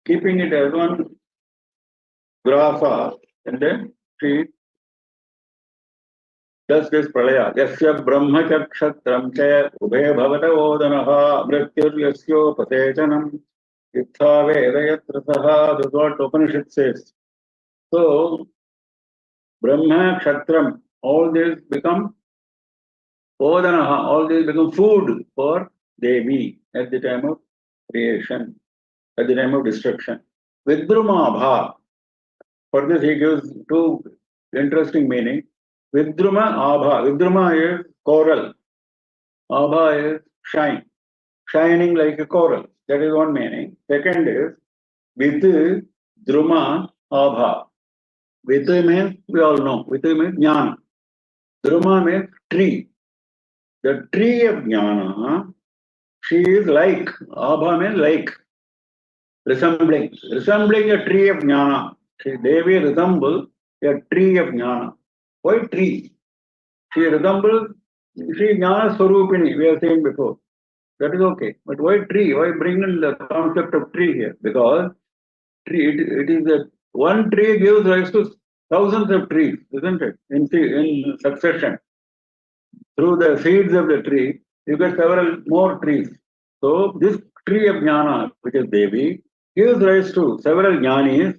keeping it as one grasa, and then she does this pralaya. Yasya brahma chakshatram cha ubhe bhavata odanaha mrityur yasyo patechanam itha vedayatra saha. That's what Upanishad says. So, brahma, kshatram, all these become odanaha, all these become food for Devi at the time of creation, at the time of destruction. Vidrumabha. For this he gives two interesting meanings. Vidruma Abha. Vidruma is coral. Abha is shine. Shining like a coral. That is one meaning. Second is Vidh Druma Abha. Vidh means, we all know, Vidh means jnana. Druma means tree. The tree of jnana, she is like, Abha means like, resembling a tree of jnana. Devi resembles a tree of jnana. Why tree? She resembles, she is jnana swarupini, we have seen before. That is okay. But why tree? Why bring in the concept of tree here? Because tree, it is that one tree gives rise to thousands of trees, isn't it? In succession. Through the seeds of the tree, you get several more trees. So this tree of jnana, which is Devi, gives rise to several jnanis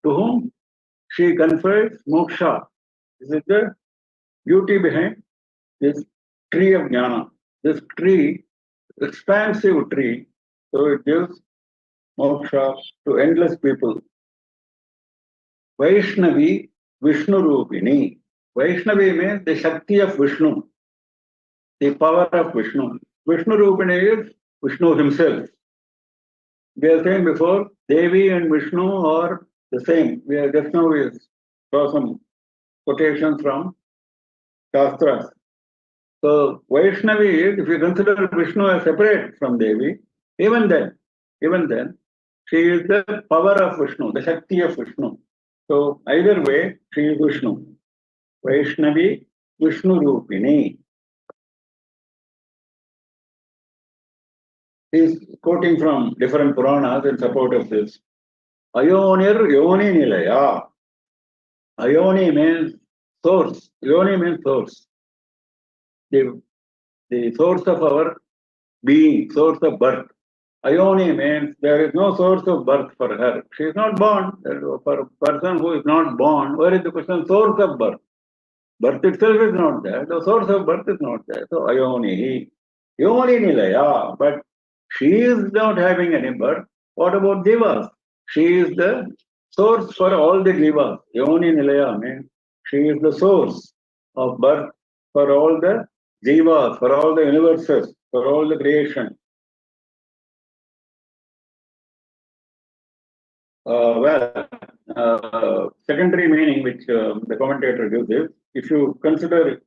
to whom she confers moksha. This is the beauty behind this tree of jnana. This tree, expansive tree, so it gives moksha to endless people. Vaishnavi Vishnu Rupini. Vaishnavi means the Shakti of Vishnu, the power of Vishnu. Vishnu Rupini is Vishnu himself. We have seen before, Devi and Vishnu are the same. We are just now we saw some quotations from Shastras. So Vaishnavi is, if you consider Vishnu as separate from Devi, even then, she is the power of Vishnu, the Shakti of Vishnu. So either way, she is Vishnu. Vaishnavi Vishnu Rupini. He is quoting from different Puranas in support of this. Ayonir Yoni Nilaya. Ayoni means source. Yoni means source. The source of our being, source of birth. Ayoni means there is no source of birth for her. She is not born. For a person who is not born, where is the question? Source of birth. Birth itself is not there. The source of birth is not there. So Ayoni. Yoni Nilaya. But she is not having any birth. What about Jivas? She is the source for all the Jivas. Yoni Nilaya means she is the source of birth for all the Jivas, for all the universes, for all the creation. Secondary meaning which the commentator gives is, if you consider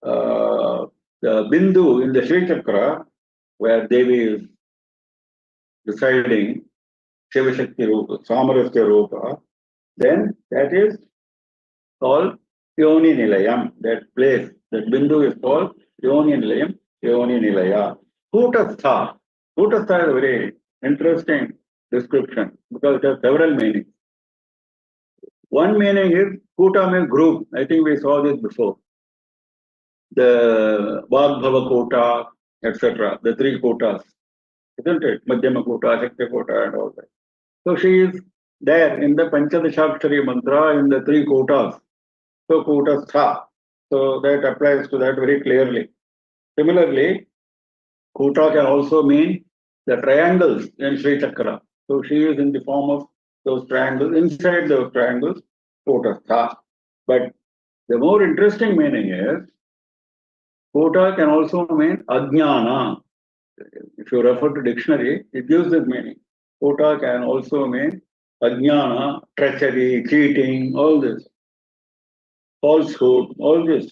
the Bindu in the Sri Chakra, where Devi is residing, Seva Shakti Rupa, Samarasya Rupa, then that is called Yoni Nilayam. That place, that Bindu is called Yoni Nilayam, Yoni Nilaya. Kutastha. Kutastha is a very interesting description because it has several meanings. One meaning is Kuta means group. I think we saw this before. The Vagbhava Kota, etc. The three Kotas, isn't it? Madhyama Kota, Shakti Kota, and all that. So she is there in the Panchadashakshari mantra in the three Kotas. So Kutastha. So that applies to that very clearly. Similarly, Kuta can also mean the triangles in Sri Chakra. So she is in the form of those triangles. Inside those triangles, Kutastha. But the more interesting meaning is, Kuta can also mean Ajnana. If you refer to dictionary, it gives this meaning. Kuta can also mean Ajnana, treachery, cheating, all this. Falsehood, all this.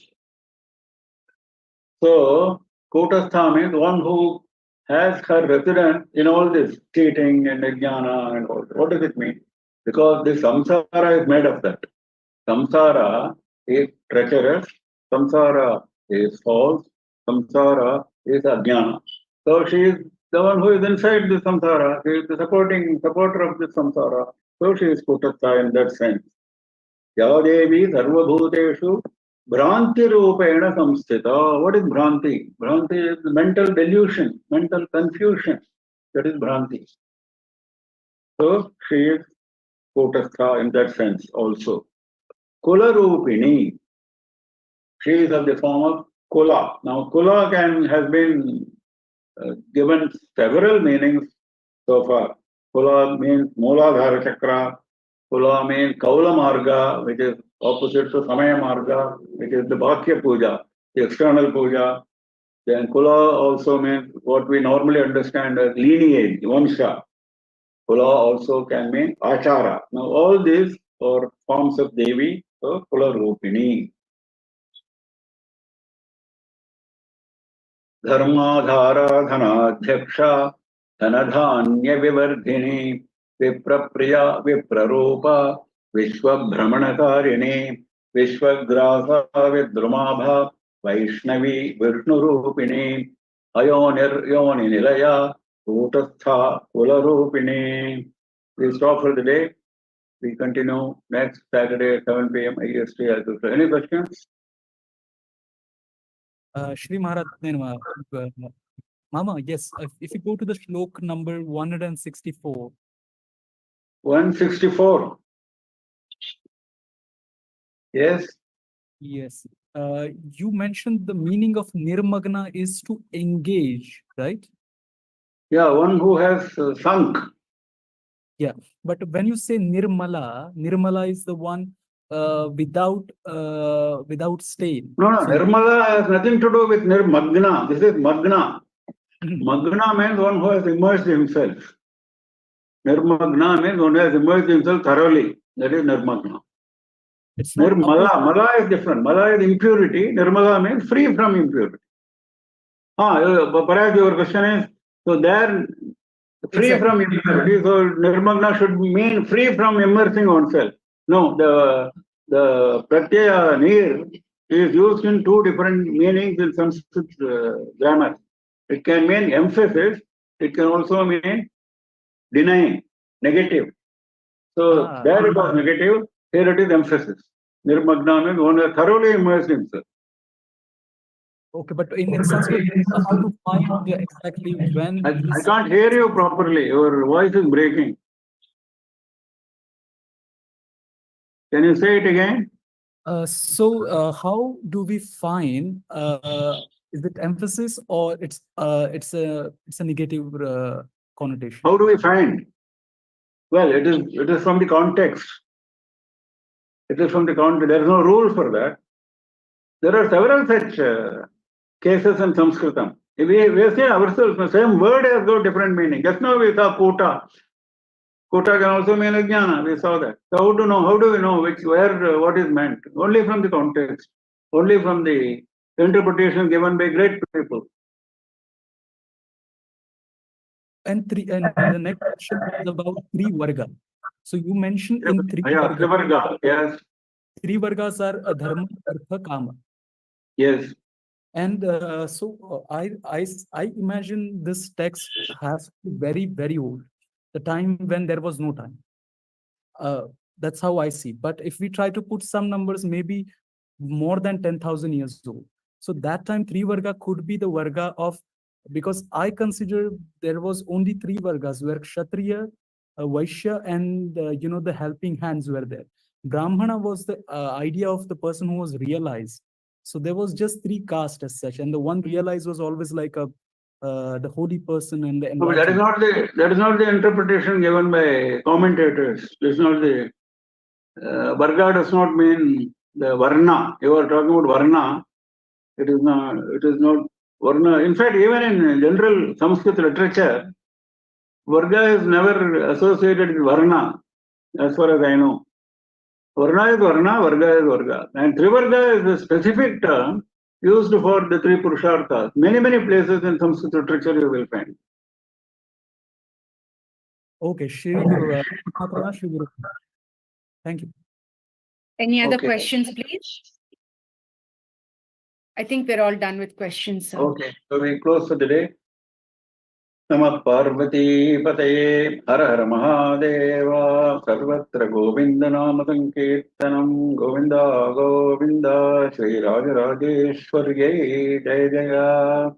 So, Kutastha means one who has her residence in all this cheating and ajnana and all that. What does it mean? Because this samsara is made of that. Samsara is treacherous, samsara is false, samsara is ajnana. So she is the one who is inside the samsara, she is the supporter of the samsara. So she is Kutastha in that sense. Yadevi sarvabhuteshu Bhranti Rupena Samsthita. What is Bhranti? Bhranti is mental delusion, mental confusion. That is Bhranti. So she is Kutastha in that sense also. Kula Rupini. She is of the form of Kula. Now Kula has been given several meanings so far. Kula means Mooladhara Chakra. Kula means Kaula Marga, which is opposite to Samaya Marga, which is the Bhakya Puja, the external puja. Then Kula also means what we normally understand as lineage, Vamsha. Kula also can mean Achara. Now all these are forms of Devi, so Kula Rupini. Dharmadhara Dhanadhyaksha Dhanadhanya Vivardhini Viprapriya Viprarupa Vishwabhramanakarini Vishwagrasa Vidrumabha Vaishnavi Vishnurupini Ayonir Yoni Nilaya Utastha Kularupini. We stop for the day. We continue next Saturday at 7 p.m. IST. Any questions? Shri Maharaj, Mama, yes, if you go to the shlok number 164. 164. Yes. Yes. You mentioned the meaning of nirmagna is to engage, right? Yeah, one who has sunk. Yeah, but when you say nirmala, nirmala is the one without stain. No, So, nirmala has nothing to do with nirmagna. This is magna. Magna means one who has immersed himself. Nirmagna means one who has immersed himself thoroughly. That is nirmagna. it's not Nirmala, mala is different. Mala is impurity. Nirmala means free from impurity. Perhaps your question is, so there, free Exactly. from impurity, so nirmagna should mean free from immersing oneself. No, the pratyaya nir is used in two different meanings in Sanskrit grammar. It can mean emphasis, it can also mean denying, negative. So there it was negative, here it is emphasis. Nirmagna means one has thoroughly immersed himself. Okay, but in Sanskrit, how to find exactly when I can't hear you properly. Your voice is breaking. Can you say it again? How do we find is it emphasis or it's a negative connotation? How do we find? Well, it is from the context. It is from the context. There is no rule for that. There are several such cases in Sanskritam. We say ourselves, the same word has got different meaning. Just now we saw Kuta. Kuta can also mean Ajnana. We saw that. So how do we know what is meant? Only from the context. Only from the interpretation given by great people. And the next question is about three varga. So you mentioned in three varga. Yes. Three vargas are dharma, artha, kama. Yes. And I imagine this text has to be very, very old. The time when there was no time. That's how I see. But if we try to put some numbers, maybe more than 10,000 years old. So that time, three varga could be the varga of, because I consider there was only three vargas where Kshatriya, Vaishya, and the helping hands were there. Brahmana was the idea of the person who was realized. So there was just three castes as such, and the one realized was always like the holy person and the enlightened. That is not the interpretation given by commentators. This is not the varga does not mean the varna. You are talking about varna. It is not varna. In fact, even in general Sanskrit literature, varga is never associated with varna, as far as I know. Varna is varna, varga is varga. And trivarga is a specific term used for the three purusharthas. Many places in Sanskrit literature you will find. Okay, Shri Guru. Thank you. Any other questions, please? I think we're all done with questions, sir. Okay, so we close for the day. Namah Parvati Pataye Har Har Mahadeva Sarvatra Govinda Nama Sankirtanam Govinda Govinda Shri Rajarajeshwarye Jaya Jaya